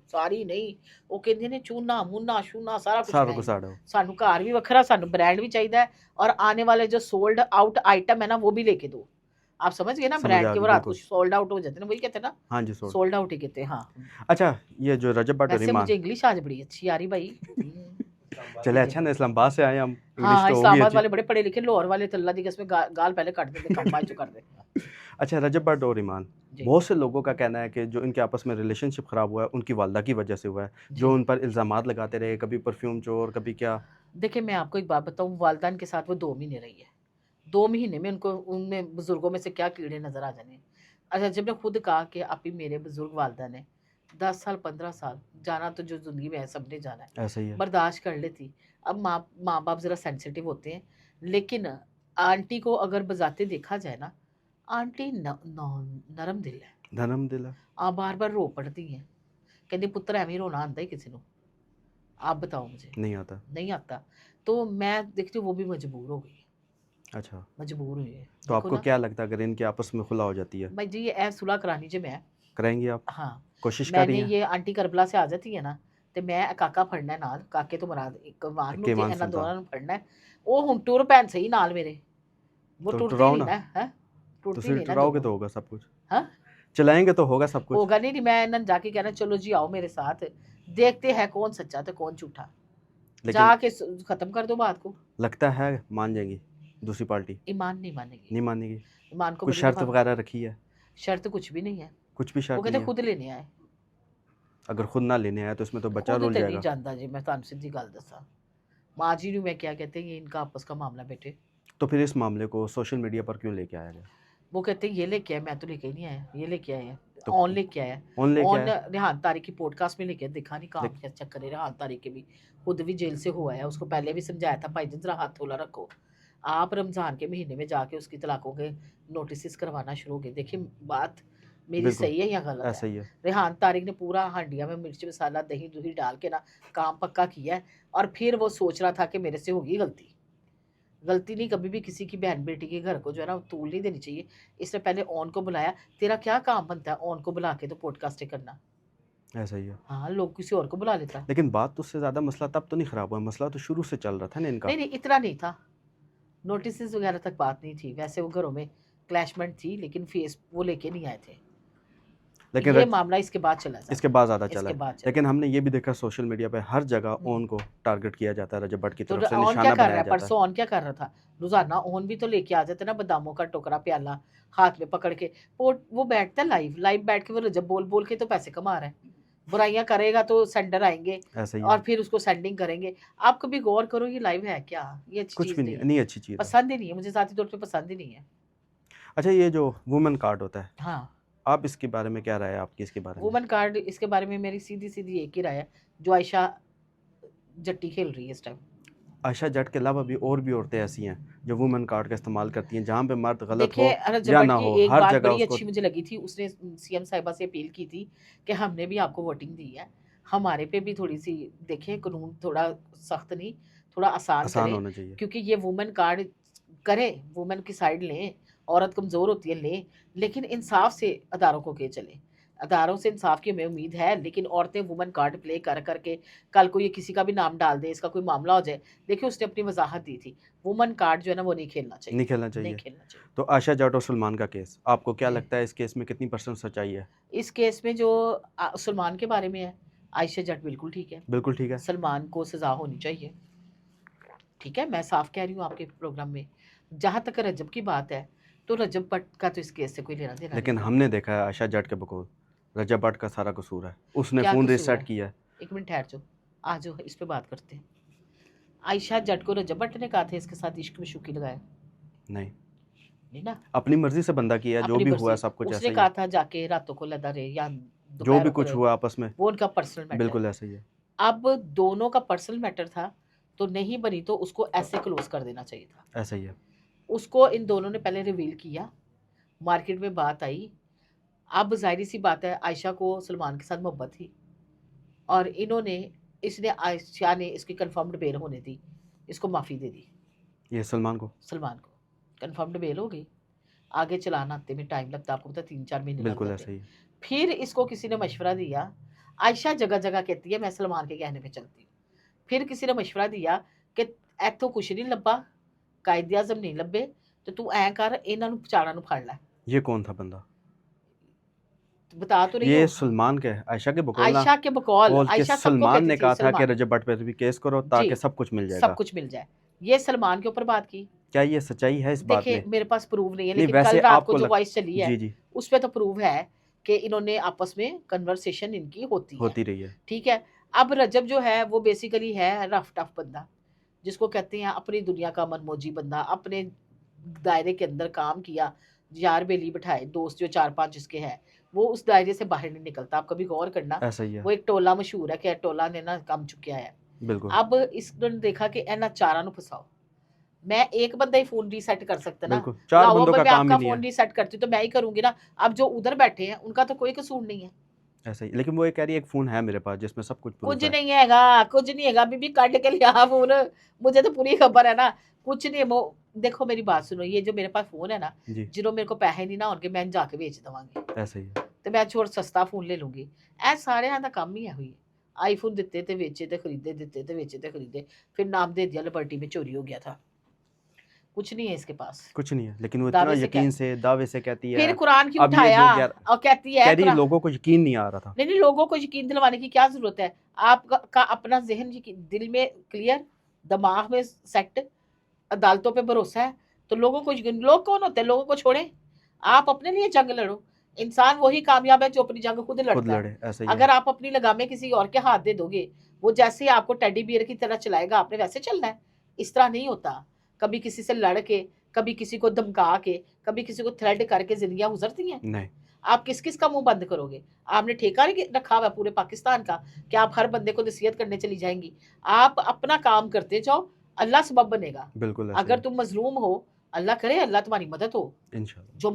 सारी नहीं ਉਹ ਕਹਿੰਦੇ ਨੇ ਚੂਨਾ ਮੁੰਨਾ ਸ਼ੂਨਾ सारा कुछ सारों है को ही। साड़ो। ਸਾਨੂੰ ਘਰ ਵੀ ਵੱਖਰਾ, ਸਾਨੂੰ ब्रांड भी चाहिए है और आने वाले जो सोल्ड आउट आइटम है ना वो भी लेके दो। आप समझ गए ना, समझ ब्रांड आ के गई, वो रात को बिल्कुल। सोल्ड आउट हो जाते हैं ना, वही कहते हैं ना, हाँ जी, सोड़। सोल्ड आउट ही कहते हैं। हाँ। अच्छा, ये जो रजब भट्ट और वैसे ईमान, मुझे इंग्लिश आज बड़ी अच्छी आ रही भाई। चले जी, अच्छा ना इस्लामाबाद से आए हम, हाँ, इंग्लिश हाँ, तो होगी इस्लामाबाद अच्छी। वाले बड़े पढ़े लिखे, लाहौर वाले तो अल्लाह दी कसम गाल पहले काट देते, कम बाद चो कर देते। अच्छा, रजब भट्ट और ईमान, जी, बहुत से लोगों का कहना है कि जो इनके आपस में रिलेशनशिप ख़राब हुआ है, उनकी वालदा की वजह से हुआ है, जी। जो उन पर इल्ज़ामात लगाते रहे, कभी परफ्यूम चोर, कभी क्या। देखिए मैं आपको एक बात बताऊँ, वालदान के साथ वो 2 महीने रही है। 2 महीने में उनको उनमें बुज़ुर्गों में से क्या कीड़े नज़र आ जाने। अच्छा जब ने खुद कहा कि आप ही मेरे बुज़ुर्ग वालदा ने 10 साल 15 साल जाना तो जो ज़िंदगी में है सबने जाना है, ऐसा ही है। बर्दाश्त कर लेती। अब माँ-बाप ज़रा सेंसिटिव होते हैं, लेकिन आंटी को अगर बज़ाते देखा जाए ना, आंटी नरम दिल है। धर्म दिला। आप बार-बार रो पड़ती हैं। कहती पुत्तर एवें ही रोना आंदा ही किसी को। आप बताओ मुझे, नहीं आता। नहीं आता। तो मैं देखती हूँ वो भी मजबूर हो गई है, अच्छा, मजबूर हुई है। तो देखो आपको ना, क्या लगता है अगर इनकी आपस में खुला हो जाती है, भाई जी ये ए सुलह करानी जे मैं। कराएँगी आप? हाँ, कोशिश कर रही मैंने हैं? ये आंटी करबला से आ जाती है ना, ਤੇ ਮੈਂ ਕਾਕਾ ਫੜਨਾ ਨਾਲ, ਕਾਕੇ ਤੋਂ ਮੁਰਾਦ ਇੱਕ ਵਾਰ ਨੂੰ ਤੇ केमान ਇਹਨਾਂ सुल्तान। ਦੋਨਾਂ ਨੂੰ ਫੜਨਾ ਹੈ। ਉਹ ਹੁਣ ਟੁਰ ਪੈਣ ਸਹੀ ਨਾਲ ਮੇਰੇ। वो तो टूटती टुराओ नहीं ना, ना, है तो टूटती फिर नहीं ना टुराओगे तो दोनों। होगा सब कुछ, हाँ चलाएंगे तो होगा सब कुछ। होगा नहीं मैं ना जाके कहना चलो जी आओ मेरे साथ, देखते हैं कौन सच्चा तो कौन झूठा, लेकिन जाके खत्म कर दो बात को। लगता है मान जाएंगी दूसरी पार्टी, ईमान नहीं मानेगी, नहीं मानेगी? ईमान को कुछ बड़ी शर्त दफा, वगैरह रखी है? शर्त कुछ भी नहीं है, कुछ भी वो शर्त कहते नहीं है? खुद लेने आए। अगर खुद ना लेने आए तो इसमें तो बच्चा खुद रुल तो नहीं जाएगा। जानता जी, मैं ਤੁਹਾਨੂੰ ਸਿੱਧੀ ਗੱਲ ਦੱਸਾਂ, माँ जी ने मैं क्या कहते हैं ये इनका आपस का मामला बेटे। तो फिर इस मामले को सोशल मीडिया पर क्यों लेके आया गया? वो कहते हैं ये लेके आए, मैं तो लेके ही नहीं आया, ये लेके आए हैं, तो ऑन लेके आया। ऑन लेके ऑन आया? रेहान तारिक की पॉडकास्ट में लेके आया, दिखा नहीं काम देख, क्या चक्कर है, रेहान तारिक के भी खुद भी जेल से हुआ है, उसको पहले भी समझाया था भाई जरा हाथ थोड़ा रखो। आप रमजान के महीने में जाके उसकी तलाकों के नोटिस करवाना शुरू हो गए। देखिए बात मेरी बिल्कुल सही है या गलत ऐसा है? ही है। रेहान तारिक ने पूरा हांडिया में मिर्च मसाला दही दुही डाल के ना काम पक्का किया है, और फिर वो सोच रहा था कि मेरे से होगी गलती। गलती नहीं, कभी भी किसी की बहन बेटी के घर को जो है ना तूल नहीं देनी चाहिए। इसने पहले ऑन को बुलाया, तेरा क्या काम बनता है ऑन को बुला के तो पॉडकास्टिंग करना? ऐसा ही है। हाँ लोग किसी और को बुला लेता। लेकिन बात तो उससे ज़्यादा मसला तब तो नहीं ख़राब हुआ, मसला तो शुरू से चल रहा था ना इनका। नहीं नहीं इतना नहीं था, नोटिस वगैरह तक बात नहीं थी, वैसे वो घरों में क्लैशमेंट थी, लेकिन फेस वो लेके नहीं आए थे। लेकिन ये मामला इसके बाद चला इसके बाद ज़्यादा चला इसके है। बाद चला। लेकिन हमने ये भी देखा सोशल मीडिया पे हर जगह हम्म। ओन को टारगेट किया जाता है, रजब भट्ट की तो तरफ से ऑन क्या निशाना कर रहा बनाया है? जाता है। परसों ऑन क्या कर रहा था? रोजाना ऑन भी तो लेके आ जाते ना, बादामों का टोकरा प्याला हाथ में पकड़ के, वो बैठता है लाइव लाइव बैठ के, वो रजब बोल बोल के तो पैसे कमा रहा है। बुराइयां करेगा तो सेंडर आएंगे ऐसा ही और है। फिर उसको सेंडिंग करेंगे। आप कभी गौर करो ये लाइव है क्या? ये अच्छी कुछ चीज भी नहीं नहीं, है, नहीं अच्छी चीज़ है। पसंद ही नहीं है मुझे, ज़ाती तौर पे पसंद ही नहीं है। अच्छा, ये जो वुमेन कार्ड होता है, हाँ आप इसके बारे में क्या राय है आपकी इसके बारे में? वुमन कार्ड, इसके बारे में मेरी सीधी सीधी एक ही राय है, जो आयशा जट्टी खेल रही है इस टाइम। आयशा जट के अलावा भी और भी औरतें ऐसी हैं जो वुमेन कार्ड का इस्तेमाल करती हैं, जहाँ पे मर्द गलत हो देखिए रजब या भट्ट ना की हो, एक हर बात जगह बड़ी उसको। अच्छी मुझे लगी थी, उसने सीएम साहिबा से अपील की थी कि हमने भी आपको वोटिंग दी है, हमारे पे भी थोड़ी सी देखें, कानून थोड़ा सख्त नहीं, थोड़ा आसान आसान करें, होना चाहिए। क्योंकि ये वुमेन कार्ड करें, वुमेन की साइड लें, औरत कमज़ोर होती है लें, लेकिन इंसाफ से अदारों को के चले, अदारों से इंसाफ की हमें उम्मीद है, लेकिन औरतें वुमेन कार्ड प्ले कर करके कल को ये किसी का भी नाम डाल दे, इसका कोई मामला हो जाए। देखिए उसने अपनी वजाहत दी थी, वुमेन कार्ड जो है ना वो नहीं खेलना चाहिए, नहीं खेलना नहीं चाहिए। खेलना चाहिए। तो आयशा जट और सलमान का केस, आपको क्या जी। लगता है इस केस में कितनी % सच्चाई है? इस केस में जो सलमान के बारे में है, आयशा जट बिल्कुल ठीक है, बिल्कुल ठीक है। सलमान को सजा होनी चाहिए, ठीक है, मैं साफ कह रही हूँ आपके प्रोग्राम में। जहां तक रजब की बात है, तो रजब भट्ट का तो इस केस से कोई लेना देना लेकिन नहीं है। हमने देखा है आयशा जट के बकौल रजब भट्ट का सारा कसूर है, उसने क्या फ़ोन कसूर रीसेट है? किया है। एक मिनट ठहर जाओ, आ जाओ इस पे बात करते हैं। आयशा जट को रजब भट्ट ने कहा था इसके साथ इश्क में शुकी लगाया? नहीं, नहीं ना, अपनी मर्जी से बंदा किया, जो अपनी भी हुआ मर्जी। सब कुछ ऐसा उसने ही कहा है। था जाके रातों को लदा रहे या जो भी दोपहरों को कुछ रहे, हुआ आपस में, वो उनका पर्सनल मैटर है। बिल्कुल ऐसा ही है। अब दोनों का पर्सनल मैटर था, तो नहीं बनी तो उसको ऐसे क्लोज कर देना चाहिए था। ऐसा ही है। उसको इन दोनों ने पहले रिवील किया, मार्केट में बात आई, अब जाहिर सी बात है आयशा को सलमान के साथ मोहब्बत थी, और इन्होंने इसने आयशा ने इसकी कंफर्म्ड बेल होने दी, इसको माफ़ी दे दी, ये सलमान को सलमान को कंफर्म्ड बेल हो गई। आगे चलान आते में टाइम लगता, आपको पता 3-4 महीने लग बिल्कुल जाते। ऐसा ही। फिर इसको किसी ने मशवरा दिया, आयशा जगह जगह कहती है मैं सलमान के कहने पे चलती हूँ, फिर किसी ने मशवरा दिया कि इथों कुछ नहीं लब्बा, कायदे आजम नहीं लब्बे, तो तू ऐ कर इन्हां नूं चाड़ा नूं फड़ लै। ये कौन था बंदा? बता तो रही ये हूँ, सलमान के आयशा के बकौल ना आयशा के बकौल, बोल के आयशा सबको सलमान ने कहती कहा थी था कि सलमान, रजब भट्ट पे भी केस करो ताकि जी सब कुछ मिल सब जाएगा। कुछ मिल जाए, ये सलमान के ऊपर बात की। क्या ये सच्चाई है इस बात देखिए में? मेरे पास प्रूव नहीं है, नहीं, लेकिन कल वैसे रात आपको को जो वॉइस चली है जी जी उस पे तो प्रूव है कि इन्होंने आपस में कन्वर्सेशन इनकी होती है, होती रही है। ठीक है। अब रजब जो है वो बेसिकली है रफ टफ बंदा, जिसको कहते हैं अपनी दुनिया का मनमोजी बंदा, अपने दायरे के अंदर काम किया, यार बेली बिठाए, दोस्त जो 4-5 जिसके हैं, वो उस दायरे से बाहर नहीं निकलता। आप कभी गौर करना, ऐसा ही है। वो एक टोला मशहूर है कि टोला ने ना काम चुकिया है। बिल्कुल। अब इसने देखा कि इन्हां चारां नूं फसाओ, मैं एक बंदा ही फोन रीसेट कर सकता ना, बिल्कुल, 4 लाओ बंदों अब का मैं काम ही आपका नहीं फोन है। रीसेट करती हूँ तो मैं ही करूंगी ना। अब जो उधर बैठे हैं उनका तो कोई कसूर नहीं है, ऐसा ही, लेकिन वो ये कह रही है एक फ़ोन है मेरे पास जिसमें सब कुछ प्रूफ कुछ है। नहीं हैगा, कुछ नहीं हैगा, बीबी काट के लिया फोन, मुझे तो पूरी खबर है ना, कुछ नहीं। वो देखो मेरी बात सुनो, ये जो मेरे पास फोन है ना, जी, जिन्हों मेरे को पैसे नहीं ना होंगे मैं जाके बेच दवांगी, ऐसा ही है। तो मैं छोड़ सस्ता फोन ले लूंगी। ऐ सारे का काम ही है हुई, आईफोन दिते ते बेचे ते खरीदे, दिते ते बेचे ते खरीदे, फिर नाम दे दिया लिबर्टी में चोरी हो गया था। कुछ नहीं है इसके पास। कुछ नहीं है, लेकिन वो इतना दावे से यकीन से दावे से कहती फिर है। कुरान की अब ये उठाया जो और कहती है कह रही कुरान, लोगों को यकीन नहीं आ रहा था। नहीं नहीं, लोगों को यकीन दिलवाने की क्या जरूरत है? आपका का अपना जहन दिल में क्लियर, दिमाग में सेट, अदालतों पे भरोसा है, तो लोगों को यकीन। लोग कौन होते हैं? लोगों को छोड़े, आप अपने लिए जंग लड़ो। इंसान वही कामयाब है जो अपनी जंग खुद खुद लड़ता है। लड़े, ऐसा ही है। अगर आप अपनी लगामें किसी और के हाथ दे दोगे, वो जैसे आपको टेडी बियर की तरह चलाएगा, आपने वैसे चलना है। इस तरह नहीं होता। कभी किसी से लड़ के, कभी किसी को धमका के, कभी किसी को थ्रेड करके जिंदगियां गुजरती हैं। नहीं, आप किस किस का मुंह बंद करोगे? आपने ठेका नहीं रखा हुआ है पूरे पाकिस्तान का कि आप हर बंदे को नसीहत करने चली जाएंगी? आप अपना काम करते जाओ, अल्लाह सबब बनेगा। बिल्कुल ऐसा अगर ही तुम मजलूम हो, अल्लाह करे अल्लाह तुम्हारी मदद हो। है, इंशाल्लाह। जो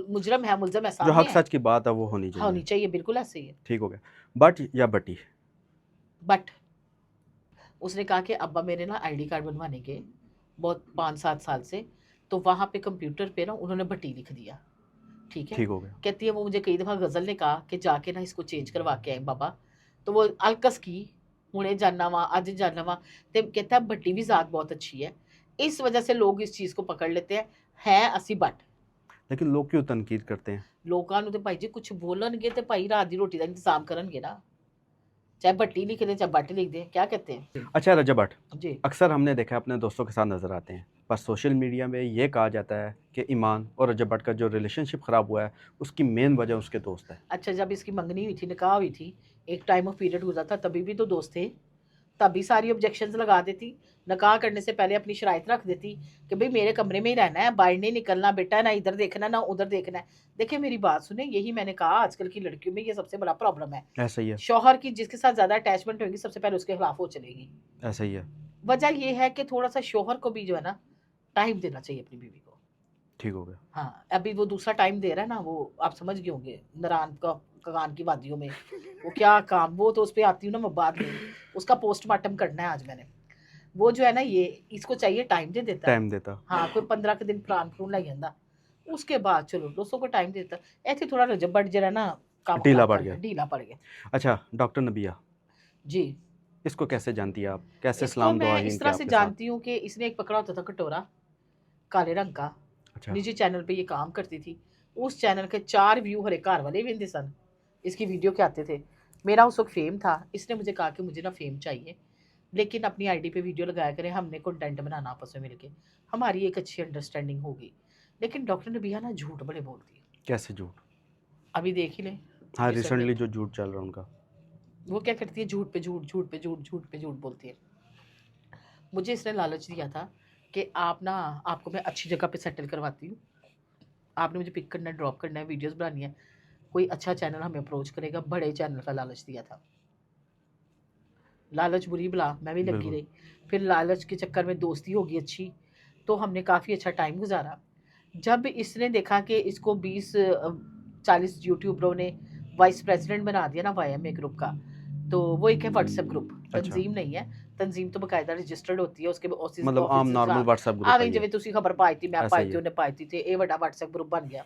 मुजरम है, मुलजम है, जो सामने हक है, सच की बात है वो होनी होनी चाहिए। चाहिए, बिल्कुल ऐसे ही है। ठीक हो गया। बट या बटी? बट उसने कहा कि अब्बा मेरे ना आईडी कार्ड बनवाने के बहुत 5-7 साल से, तो वहां पे कंप्यूटर पे ना उन्होंने भट्टी लिख दिया। ठीक है, ठीक हो गया। कहती है वो मुझे कई दफा गजल ने कहा कि जाके ना इसको चेंज करवा के आए बाबा, तो वो अलकस की हुणे जानना वा अज जानना वा, ते कहता है भट्टी भी जात बहुत अच्छी है। इस वजह से लोग इस चीज को पकड़ लेते हैं, है असी बट। लेकिन लोग क्यों तनकीद करते हैं? लोगों ਨੂੰ ਤੇ ਭਾਈ ਜੀ ਕੁਝ ਬੋਲਣਗੇ ਤੇ ਭਾਈ ਰਾਤ ਦੀ ਰੋਟੀ ਦਾ ਇੰਤਜ਼ਾਮ ਕਰਨਗੇ ਨਾ, चाहे भट्टी लिख दे चाहे बट लिख दे, क्या कहते हैं अच्छा रजा भट्ट, जी। अक्सर हमने देखा है अपने दोस्तों के साथ नज़र आते हैं, पर सोशल मीडिया में ये कहा जाता है कि ईमान और रजा भट्ट का जो रिलेशनशिप ख़राब हुआ है उसकी मेन वजह उसके दोस्त है। अच्छा, जब इसकी मंगनी हुई थी, निकाह हुई थी, एक टाइम ऑफ पीरियड गुजरा था, तभी भी तो दोस्त थे, तभी सारी ऑब्जेक्शंस लगा देती। निकाह करने से पहले अपनी शराइत रख देती कि भाई मेरे कमरे में ही रहना है, बाहर नहीं निकलना बेटा, ना इधर देखना ना उधर देखना है। देखिए मेरी बात सुने, यही मैंने कहा आजकल की लड़कियों में ये सबसे बड़ा प्रॉब्लम है। ऐसा ही है, शौहर की जिसके साथ ज्यादा अटैचमेंट होगी सबसे पहले उसके खिलाफ वो चलेगी। ऐसा ही है। वजह ये है कि थोड़ा सा शौहर को भी जो है ना टाइम देना चाहिए अपनी बीवी को। ठीक हो गया। हाँ, अभी वो दूसरा टाइम दे रहा है ना, वो आप समझ गए होंगे, नारायण का कगान की वादियों में वो क्या काम, वो तो उस पर आती हूँ ना मैं बाद में, उसका पोस्टमार्टम करना है आज मैंने। वो जो है ना, ये इसको चाहिए टाइम दे देता है। टाइम देता। हाँ, कोई 15 के दिन प्राण प्रून लग जाता, उसके बाद चलो दोस्तों को टाइम देता। ऐसे थोड़ा रजब बट जरा ना काम ढीला खराब पड़ कर गया। ढीला पड़ गया अच्छा डॉक्टर नबिया, जी। इसको कैसे जानती है आप? कैसे इसको सलाम दुआ मैं है इस इनके तरह से आपके साथ? जानती हूँ कि इसने एक पकड़ा होता था कटोरा काले रंग का, अच्छा, निजी चैनल पे ये काम करती थी। उस चैनल के 4 व्यू हरे घर वाले भी हिंदी सन, इसकी वीडियो के आते थे। मेरा उस वक्त फेम था, इसने मुझे कहा कि मुझे ना फेम चाहिए, लेकिन अपनी आईडी पे वीडियो लगाया करें, हमने कंटेंट बनाना आपस में मिलके, हमारी एक अच्छी अंडरस्टैंडिंग होगी। लेकिन डॉक्टर नबिया ना झूठ बड़े बोलती है। कैसे झूठ? अभी देख ही लें, हाँ, recently रिसेंटली जो झूठ चल रहा है उनका। वो क्या करती है, झूठ पे झूठ, झूठ पे झूठ, झूठ पे झूठ बोलती है। मुझे इसने लालच दिया था कि आप ना, आपको मैं अच्छी जगह पे सेटल करवाती हूँ, आपने मुझे पिक करना है, ड्रॉप करना है, वीडियोस बनानी है, कोई अच्छा चैनल हमें अप्रोच करेगा, बड़े चैनल का लालच दिया था। लालच बुरी बला, मैं भी लगी बिल्कुल। रही। फिर लालच के चक्कर में दोस्ती होगी अच्छी, तो हमने काफ़ी अच्छा टाइम गुजारा। जब इसने देखा कि इसको 20-40 यूट्यूबरों ने वाइस प्रेसिडेंट बना दिया ना YMA ग्रुप का, तो वो एक है व्हाट्सएप ग्रुप, अच्छा, तंजीम नहीं है। तंजीम तो बकायदा रजिस्टर्ड होती है, उसके मतलब आम नॉर्मल व्हाट्सएप ग्रुप आ है गई ये। जिवें तुसी खबर पाई थी, मैं ऐसा पाई ही थी, है। उन्हें पाई थी, ये बड़ा व्हाट्सएप ग्रुप बन गया।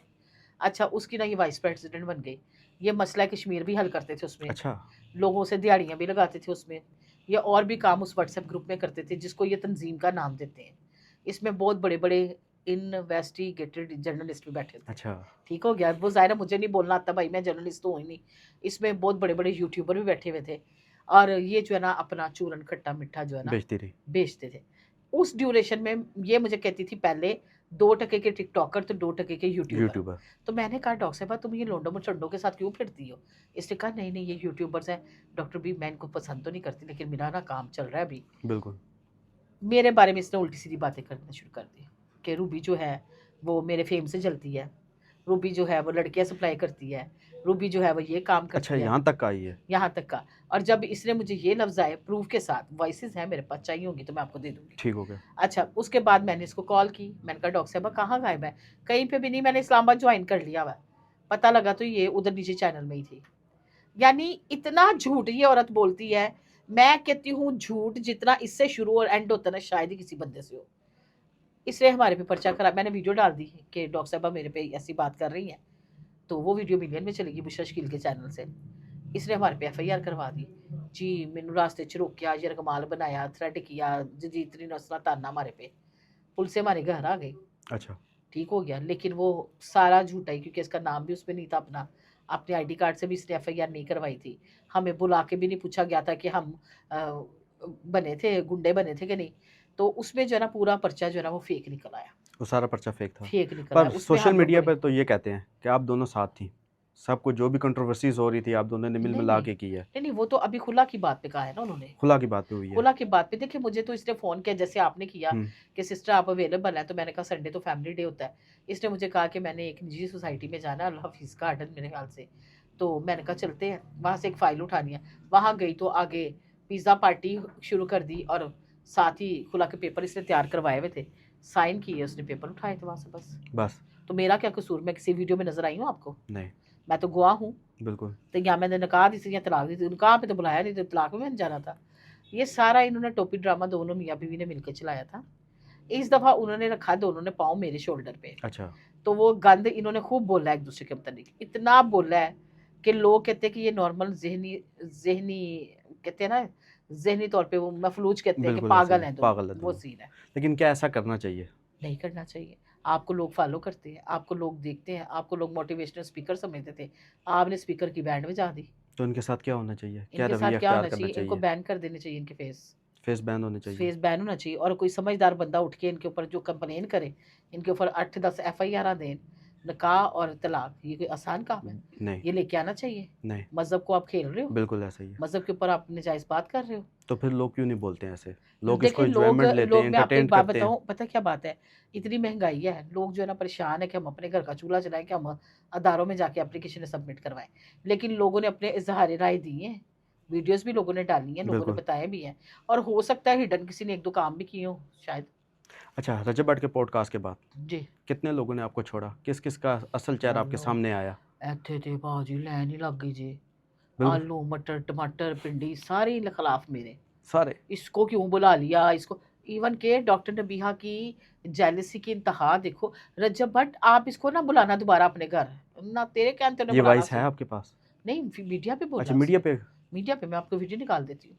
अच्छा, उसकी ना ये वाइस प्रेसिडेंट बन गई। ये मसला कश्मीर भी हल करते थे उसमें, अच्छा, लोगों से दिहाड़ियाँ भी लगाते थे उसमें, या और भी काम उस व्हाट्सएप ग्रुप में करते थे, जिसको ये तंजीम का नाम देते हैं। इसमें बहुत बड़े बड़े इन्वेस्टिगेटेड जर्नलिस्ट भी बैठे थे। अच्छा, ठीक हो गया, वो ज़ाहिर है मुझे नहीं बोलना आता भाई, मैं जर्नलिस्ट तो हूँ ही नहीं। इसमें बहुत बड़े बड़े यूट्यूबर भी बैठे हुए थे, और ये जो है ना अपना चूरन खट्टा मीठा जो है ना बेचती रही। बेचते थे। उस ड्यूरेशन में ये मुझे कहती थी पहले 2 टके के टिकटॉकर तो 2 टके के यूट्यूबर। यूट्यूबर। तो मैंने कहा डॉक्टर साहब तुम ये लोंडो मचंडो के साथ क्यों फिरती हो? इसने कहा नहीं नहीं ये यूट्यूबर्स हैं डॉक्टर बी, मैं इनको पसंद तो नहीं करती, लेकिन मेरा ना काम चल रहा है अभी। बिल्कुल। मेरे बारे में इसने उल्टी सीधी बातें करना शुरू कर दी कि रूबी जो है वो मेरे फेम से चलती है, रूबी जो है वो लड़कियां सप्लाई करती है, रूबी जो है वो ये काम अच्छा, करती है, यहाँ तक आई है। यहाँ तक का। और जब इसने मुझे ये लफ्ज़ आए प्रूफ के साथ, वॉइसेस हैं मेरे पास, चाहिए होगी तो मैं आपको दे दूंगी। ठीक हो गया। अच्छा, उसके बाद मैंने इसको कॉल की, मैंने कहा डॉक्टर साहब कहाँ गायब है? कहीं पे भी नहीं, मैंने इस्लामाबाद ज्वाइन कर लिया हुआ। पता लगा तो ये उधर नीचे चैनल में ही थी। यानी इतना झूठ ये औरत बोलती है। मैं कहती हूँ झूठ जितना इससे शुरू और एंड होता है ना, शायद ही किसी बंदे से हो। इसलिए हमारे पे पर्चा करा, मैंने वीडियो डाल दी कि डॉक्टर साहब मेरे पे ऐसी बात कर रही हैं, तो वो वीडियो मिलियन में चलेगी बुशरा शकील के चैनल से। इसने हमारे पे FIR करवा दी जी, मैनू रास्ते च रोकिया, यरगमाल बनाया, थ्रेड किया, जजीतरी नस्ला ताना हमारे पे। पुलिस से हमारे घर आ गई, अच्छा। ठीक हो गया। लेकिन वो सारा झूठा ही, क्योंकि इसका नाम भी उसमें नहीं था अपना, अपने आईडी कार्ड से भी इसने एफआईआर नहीं करवाई थी। हमें बुला के भी नहीं पूछा गया था कि हम बने थे, गुंडे बने थे कि नहीं। तो उसमें जो है ना पूरा पर्चा जो है ना वो फेक निकल आया, वो सारा पर्चा फेक था। फेक निकल पर आया। उसमें सोशल हम लोगों मीडिया ने पर तो ये कहते हैं कि आप दोनों साथ थी, सब कुछ जो भी कंट्रोवर्सीज हो रही थी आप दोनों ने मिल नहीं मिला नहीं के की है। नहीं नहीं, वो तो अभी खुला की बात पे कहा है ना उन्होंने। खुला की बात पे हुई है। खुला की बात पे देखिए, मुझे तो इसने फोन किया जैसे आपने किया हम्म, कि सिस्टर आप अवेलेबल है, तो मैंने कहा संडे तो फैमिली डे होता है। इसने मुझे कहा कि मैंने एक निजी सोसाइटी में जाना है, अल हफीज गार्डन मेरे ख्याल से। तो मैंने कहा चलते हैं, वहां से एक फाइल उठानी है। वहां गई तो आगे पिज्जा पार्टी शुरू कर दी, और साथ ही खुला के पेपर इसने तैयार करवाए हुए थे, साइन किए उसने, पेपर उठाए थे वहां से बस। तो मेरा क्या कसूर? मैं किसी वीडियो में नजर आई हूँ आपको? नहीं, मैं तो गवाह हूँ। बिल्कुल। तो या मैंने निकाह दी थी या तलाक दी थी, निकाह पे तो बुलाया नहीं, तो तलाक में मैंने जाना था। ये सारा इन्होंने टोपी ड्रामा दोनों मियाँ बीवी ने मिलकर चलाया था। इस दफा उन्होंने रखा दोनों ने पाँव मेरे शोल्डर पे। अच्छा। तो वो गंद इन्होंने खूब बोला है एक दूसरे के मुताबिक, इतना बोला है कि लोग कहते हैं कि ये नॉर्मल जहनी जहनी कहते हैं ना, जहनी तौर पे वो मफलूज कहते हैं कि बिल्कुल ऐसे पागल ही, हैं पागल है दोनों, वो दोनों। सीन है। लेकिन क्या ऐसा करना चाहिए? नहीं करना चाहिए। आपको लोग फॉलो करते हैं, आपको लोग देखते हैं, आपको लोग मोटिवेशनल स्पीकर समझते थे, आपने स्पीकर की बैंड बजा दी। तो इनके साथ क्या होना चाहिए, क्या इनके साथ रवैया क्या अख्तियार होना करना चाहिए? इनको चाहिए? बैन कर देने चाहिए, इनके फेस बैन होने चाहिए। फेस बैन होना चाहिए। और कोई समझदार बंदा उठ के इनके ऊपर जो कंप्लेन करे, इनके ऊपर 8-10 एफआईआर दें। निकाह और तलाक ये कोई आसान काम है? नहीं, ये लेके आना चाहिए। नहीं, मजहब को आप खेल रहे हो, बिल्कुल ऐसा ही है। मजहब के ऊपर आप नजायज बात कर रहे हो। तो फिर लोग क्यों नहीं बोलते हैं ऐसे? लोग इसको देखिए लोग एंजॉयमेंट लेते हैं, लोग मैं आपको एंटरटेन एक बात करते हैं। बताऊं, पता क्या बात है, इतनी महंगाई है, लोग जो है ना परेशान है कि हम अपने घर का चूल्हा जलाएं, कि हम अदारों में जाके एप्लीकेशन सबमिट करवाएं। लेकिन लोगों ने अपने इजहार राय दिए हैं, वीडियोस भी लोगों ने डाली हैं, लोगों ने बिल्कुल। बताए भी हैं। और हो सकता है हिडन किसी ने एक दो काम भी किए हो शायद। अच्छा, रजब भट्ट के पॉडकास्ट के बाद जी। कितने लोगों ने आपको छोड़ा? किस किस का असल चेहरा आपके चलो सामने आया? ਇੱਥੇ ਤੇ ਬਾਜੀ ਲੈਣ ਹੀ ਲੱਗ गई जी। बिल्कुल। आलू मटर टमाटर भिंडी सारे खिलाफ मेरे। सारे। इसको क्यों बुला लिया इसको? इवन के डॉक्टर नबीहा की जेलसी की इंतहा देखो। रजब भट्ट आप इसको ना बुलाना दोबारा अपने घर, ना तेरे कहते ने ये बुलाना वॉइस है आपके पास? नहीं मीडिया पे बोला अच्छा, मीडिया पे। मीडिया पे मैं आपको वीडियो निकाल देती हूँ।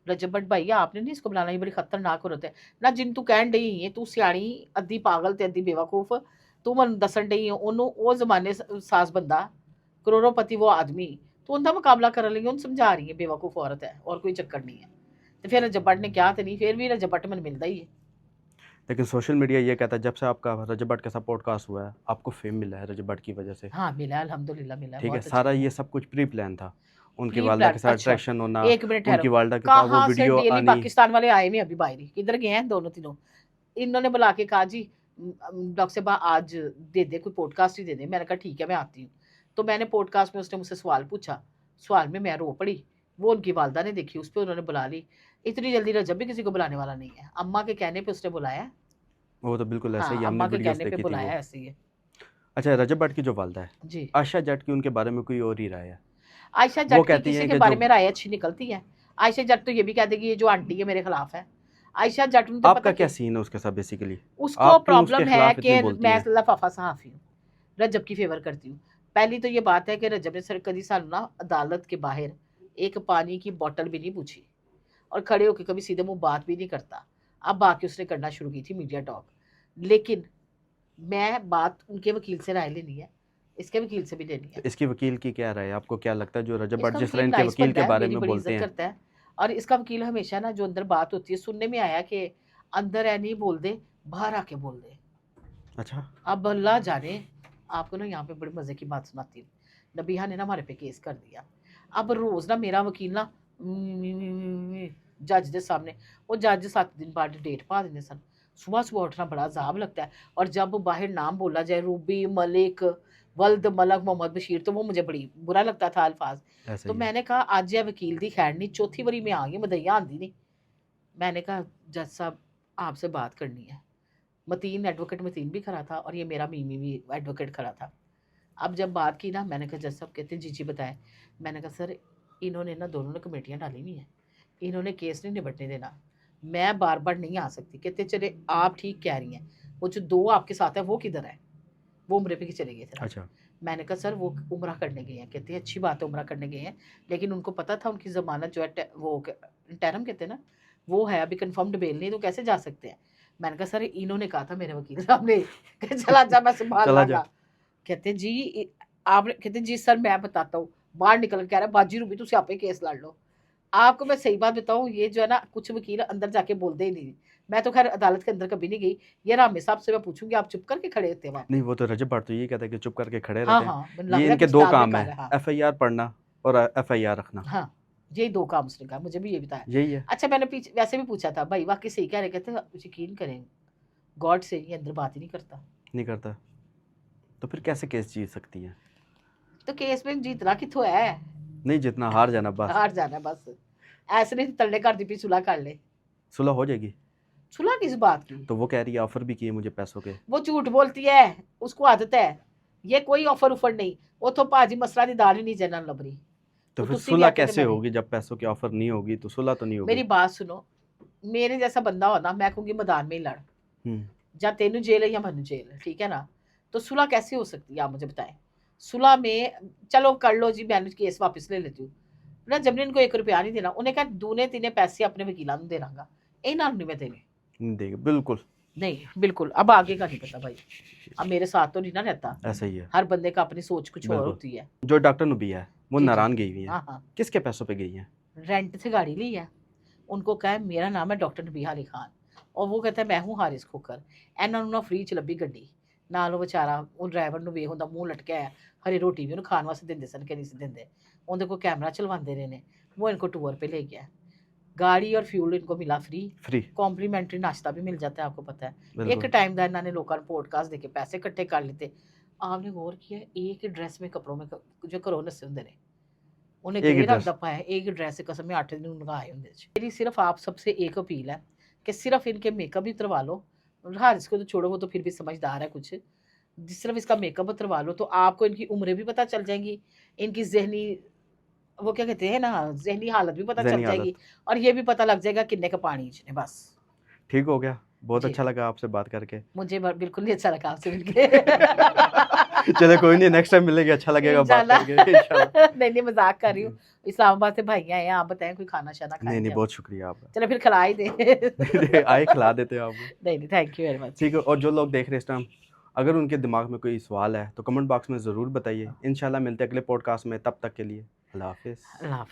रजब भट्ट भैया आपने नहीं इसको बुलाना, ये बड़ी खतरनाक औरत है ना। जिन तू कहन डई है तू सियाणी अद्धी पागल ते अद्धी बेवकूफ, तू मन दसन डई ओनू ओ जमाने सास बंदा करोड़ोंपति वो आदमी, तो उनका मुकाबला कर रही है, समझा रही है बेवकूफ औरत है, और कोई चक्कर नहीं है। तो फिर रजब भट्ट ने क्या तो नहीं, फिर भी रजब भट्ट मन मिलता ही है। लेकिन सोशल मीडिया ये कहता है जब से आपका रजब भट्ट के साथ पॉडकास्ट हुआ है आपको फेम मिला है रजब भट्ट की वजह से। हाँ मिला है, अल्हम्दुलिल्लाह मिला है, ठीक है, बहुत सारा अच्छा ये है। सब कुछ प्री प्लान था। उनकी प्री वालदा प्लान के साथ अच्छा। अट्रैक्शन होना, एक मिनट ठहरो, उनकी वालदा के पास वो कहाँ से वीडियो डेली आनी। पाकिस्तान वाले आए हुए अभी बाहर, किधर गए हैं दोनों तीनों? इन्होंने बुला के कहा जी डॉक्टर साहब आज दे दे कोई पॉडकास्ट ही दे दे। मैंने कहा ठीक है मैं आती हूँ। तो मैंने पॉडकास्ट में उसने मुझसे सवाल पूछा, सवाल में मैं रो पड़ी। वो उनकी वालदा ने देखी, उस पर उन्होंने बुला ली। इतनी जल्दी रजब भी किसी को बुलाने वाला नहीं है, अम्मा के कहने पे उसने बुलाया। वो तो बिल्कुल ऐसे हाँ ही, हमने अम्मा के वीडियोस कहने पे देखी थी बुलाया, वो। ऐसे ही है। अच्छा, रजब भट्ट की जो वालदा है जी। आयशा जट की, उनके बारे में कोई और ही राय है? आयशा वो जट की कहती किसी हैं के कि बारे जो में राय अच्छी निकलती है। आयशा जट तो ये भी कह देगी ये जो आंटी है मेरे खिलाफ है। आयशा जट ने तो आपका पता क्या क्या सीन है उसके साथ बेसिकली? उसको आप क्यों उसके प्रॉब्लम है खिलाफ कि इतनी बोलती मैं हैं? लफाफा सहाफी हूँ, रजब की फेवर करती हूँ। पहली तो ये बात है कि रजब ने सर कभी सानू ना अदालत के बाहर एक पानी की बोतल भी नहीं पूछी, और खड़े होकर कभी सीधे मुंह बात भी नहीं करता। अब बाकी उसने करना शुरू की थी मीडिया टॉक। लेकिन मैं बात उनके वकील से राय लेनी है, इसके वकील से भी लेनी तो है। इसकी वकील की क्या राय है? आपको क्या लगता है जो रजब भट्ट इसका जिस तरह वकील इनके नाइस वकील बंदा के है, बारे मेरी में बड़ी बोलते इज्जत हैं? करता है। और इसका वकील हमेशा ना जो अंदर बात होती है, सुनने में आया कि अंदर है नहीं बोल दे, बाहर आके बोल दे। अच्छा। अब अल्लाह जाने, आपको ना यहाँ पे बड़ी मजे की बात सुनाती हूँ। नबीहा ने ना हमारे पे केस कर दिया। अब रोज ना मेरा वकील ना जज के सामने, वो जज 7 दिन बाद डेट पा देंगे सन। सुबह सुबह उठना बड़ा अजाब लगता है, और जब बाहर नाम बोला जाए रूबी मलिक वल्द मलक मोहम्मद बशीर, तो वो मुझे बड़ी बुरा लगता था अल्फाज। ऐसा तो ही है। मैंने कहा आज यह वकील दी खैर नहीं, चौथी बारी में आ गई मदैया आंदी नहीं। मैंने कहा जज साहब आपसे बात करनी है। मतीन एडवोकेट मतीन भी खड़ा था, और ये मेरा मीमी भी एडवोकेट खड़ा था। अब जब बात की ना, मैंने कहा जज साहब कहते हैं जी जी बताएं। मैंने कहा सर इन्होंने ना दोनों ने कमेटियाँ डाली हुई हैं, इन्होंने केस नहीं निपटने देना, मैं बार बार नहीं आ सकती। कहते चले आप ठीक कह रही हैं, वो जो 2 आपके साथ है वो किधर है? वो उम्र पे के चले गए थे ना। अच्छा। मैंने कहा सर वो उम्रा करने गए हैं। कहते हैं अच्छी बात है उम्रा करने गए हैं, लेकिन उनको पता था उनकी ज़मानत जो है वो टैरम कहते हैं ना, वो है अभी कंफर्म्ड बेल नहीं, तो कैसे जा सकते हैं? मैंने कहा सर इन्होंने कहा था मेरे वकील साहब ने कि चला जा, मैं संभाल चला जा। लांगा। कहते जी आपने, कहते जी सर मैं बताता हूँ। बाहर निकल के कह रहा बाजी रूबी तुम आपे केस लड़ लो। आपको मैं सही बात बताऊं, ये जो है ना कुछ वकील अंदर जाके बोलते ही नहीं। मैं तो खैर अदालत के अंदर कभी नहीं गई। ये रामे साहब से मैं पूछूंगी आप चुप करके खड़े होते हैं वहां नहीं, पे? वो तो रजब भट्ट तो ये कहता है कि चुप करके खड़े हाँ रहते हैं। हाँ, मैंने लग ये रहा है इनके कुछ 2 दाल में काम खा है, रहा है। हाँ एफआईआर पढ़ना और एफआईआर रखना। हाँ, यही 2 काम उसने कहा, मुझे भी ये बताया। यही है। अच्छा मैंने पीछे वैसे भी पूछा था भाई वाकई सही कह रहे? कहते यकीन करें गॉड से ये अंदर बात ही नहीं करता। नहीं करता। तो फिर कैसे केस जीत सकती है? तो केस में जीतना किथों है? नहीं, जितना हार जाना बस। हार जाना बस। ऐसे नहीं तलने कर दी सुलह कर ले। सुलह हो जाएगी। सुलह किस बात की? तो वो कह रही है ऑफर भी किए मुझे पैसों के। वो झूठ बोलती है, उसको आदत है। ये कोई ऑफर उफर नहीं। वो तो भाजी मसला दी दाल ही नहीं जनरल लबरी। तो वो फिर तुसी भी सुलह आके ते कैसे बने। होगी जब पैसों की ऑफर नहीं होगी? तो सुलह तो नहीं होगी। मेरी बात सुनो, मेरे जैसा बंदा हो ना, मैं कहूंगी मैदान में ही लड़। हम्म। या तेनू जेल है या मनु जेल है, ठीक है ना? तो सुलह कैसे हो सकती है आप मुझे बताएं। सुलह में चलो कर लो जी, मैंने केस वापस ले लेती हूँ ना। जब ने इनको 1 रुपया नहीं देना, उन्हें कहा दूने तीने पैसे अपने वकीलों को दे रहा। इन्हों नहीं मैं देने। नहीं देगी बिल्कुल। नहीं बिल्कुल, अब आगे का नहीं पता भाई। अब मेरे साथ तो नहीं ना रहता। ऐसा ही है। हर बंदे का अपनी सोच कुछ और बिल्कुल। होती है। जो डॉक्टर नुबिया है वो जी जी, नारायण गई हुई है। हाँ हाँ, किसके पैसों पे गई है? रेंट से गाड़ी ली है। उनको कहा मेरा नाम है डॉक्टर नबीहा अली खान, और वो कहता है मैं हूँ हारिस खोकर। ਇਹਨਾਂ ਨੂੰ ਨਾ ਫ੍ਰੀ ਚ ਲੱਭੀ ਗੱਡੀ। ਨਾਲ ਉਹ ਵਿਚਾਰਾ ਉਹ ਡਰਾਈਵਰ ਨੂੰ ਵੇਖ ਹੁੰਦਾ ਮੂੰਹ ਲਟਕਿਆ ਹੈ। ਹਰੇ ਰੋਟੀ ਵੀ ਉਹਨੂੰ ਖਾਣ ਵਾਸਤੇ ਦਿੰਦੇ ਸਨ ਕਿ ਨਹੀਂ ਸੀ ਦਿੰਦੇ। ਉਹਦੇ ਕੋਲ कैमरा चलवाते रहे ने। वो इनको टूर पे ले गया। गाड़ी और फ्यूल इनको मिला फ्री। फ्री। कॉम्प्लीमेंट्री नाश्ता भी मिल जाता है, आपको पता है। एक बिल्कुल। टाइम का इन्होंने लोगों को पॉडकास्ट देके पैसे इकट्ठे कर लेते। आपने गौर किया एक ही ड्रेस में कपड़ों में जो घरों नस्से होंगे ने, उन्हें एक ही गले रंग ड्रेस। दा पाया एक ड्रेस कसम में 8 दिन लगाए होंगे। मेरी सिर्फ आप सबसे एक अपील है कि सिर्फ इनके मेकअप ही उतरवा लो। हारिस को तो छोड़ो, वो तो फिर भी समझदार है कुछ। सिर्फ इसका मेकअप उतरवा लो तो आपको इनकी उम्रें भी पता चल जाएंगी, इनकी जहनी वो क्या कहते हैं ना जहनी हालत भी पता चल ज़हनी हालत। जाएगी, और ये भी पता लग जाएगा किन्ने का पानी इसने। बस ठीक हो गया। बहुत जी, अच्छा लगा आपसे बात करके। मुझे बिल्कुल नहीं अच्छा लगा आपसे मिलके। चलो कोई नहीं, नेक्स्ट टाइम मिलेंगे, अच्छा लगेगा बात इंशाल्लाह। करके इंशाल्लाह। नहीं नहीं, मजाक कर रही हूँ। इस्लामाबाद से भाई आए हैं, आप बताएं कोई खाना शाना नहीं खाएंगे नहीं, आप? बहुत शुक्रिया आपका। चलो फिर खिला ही दे। आए खिला देते हैं आपको। नहीं नहीं, थैंक यू वेरी मच। ठीक है। और जो लोग देख रहे हैं इस टाइम, अगर उनके दिमाग में कोई सवाल है तो कमेंट बॉक्स में ज़रूर बताइए। इंशाल्लाह मिलते हैं अगले पॉडकास्ट में। तब तक के लिए अल्लाह हाफिज़। अल्लाह हाफिज़।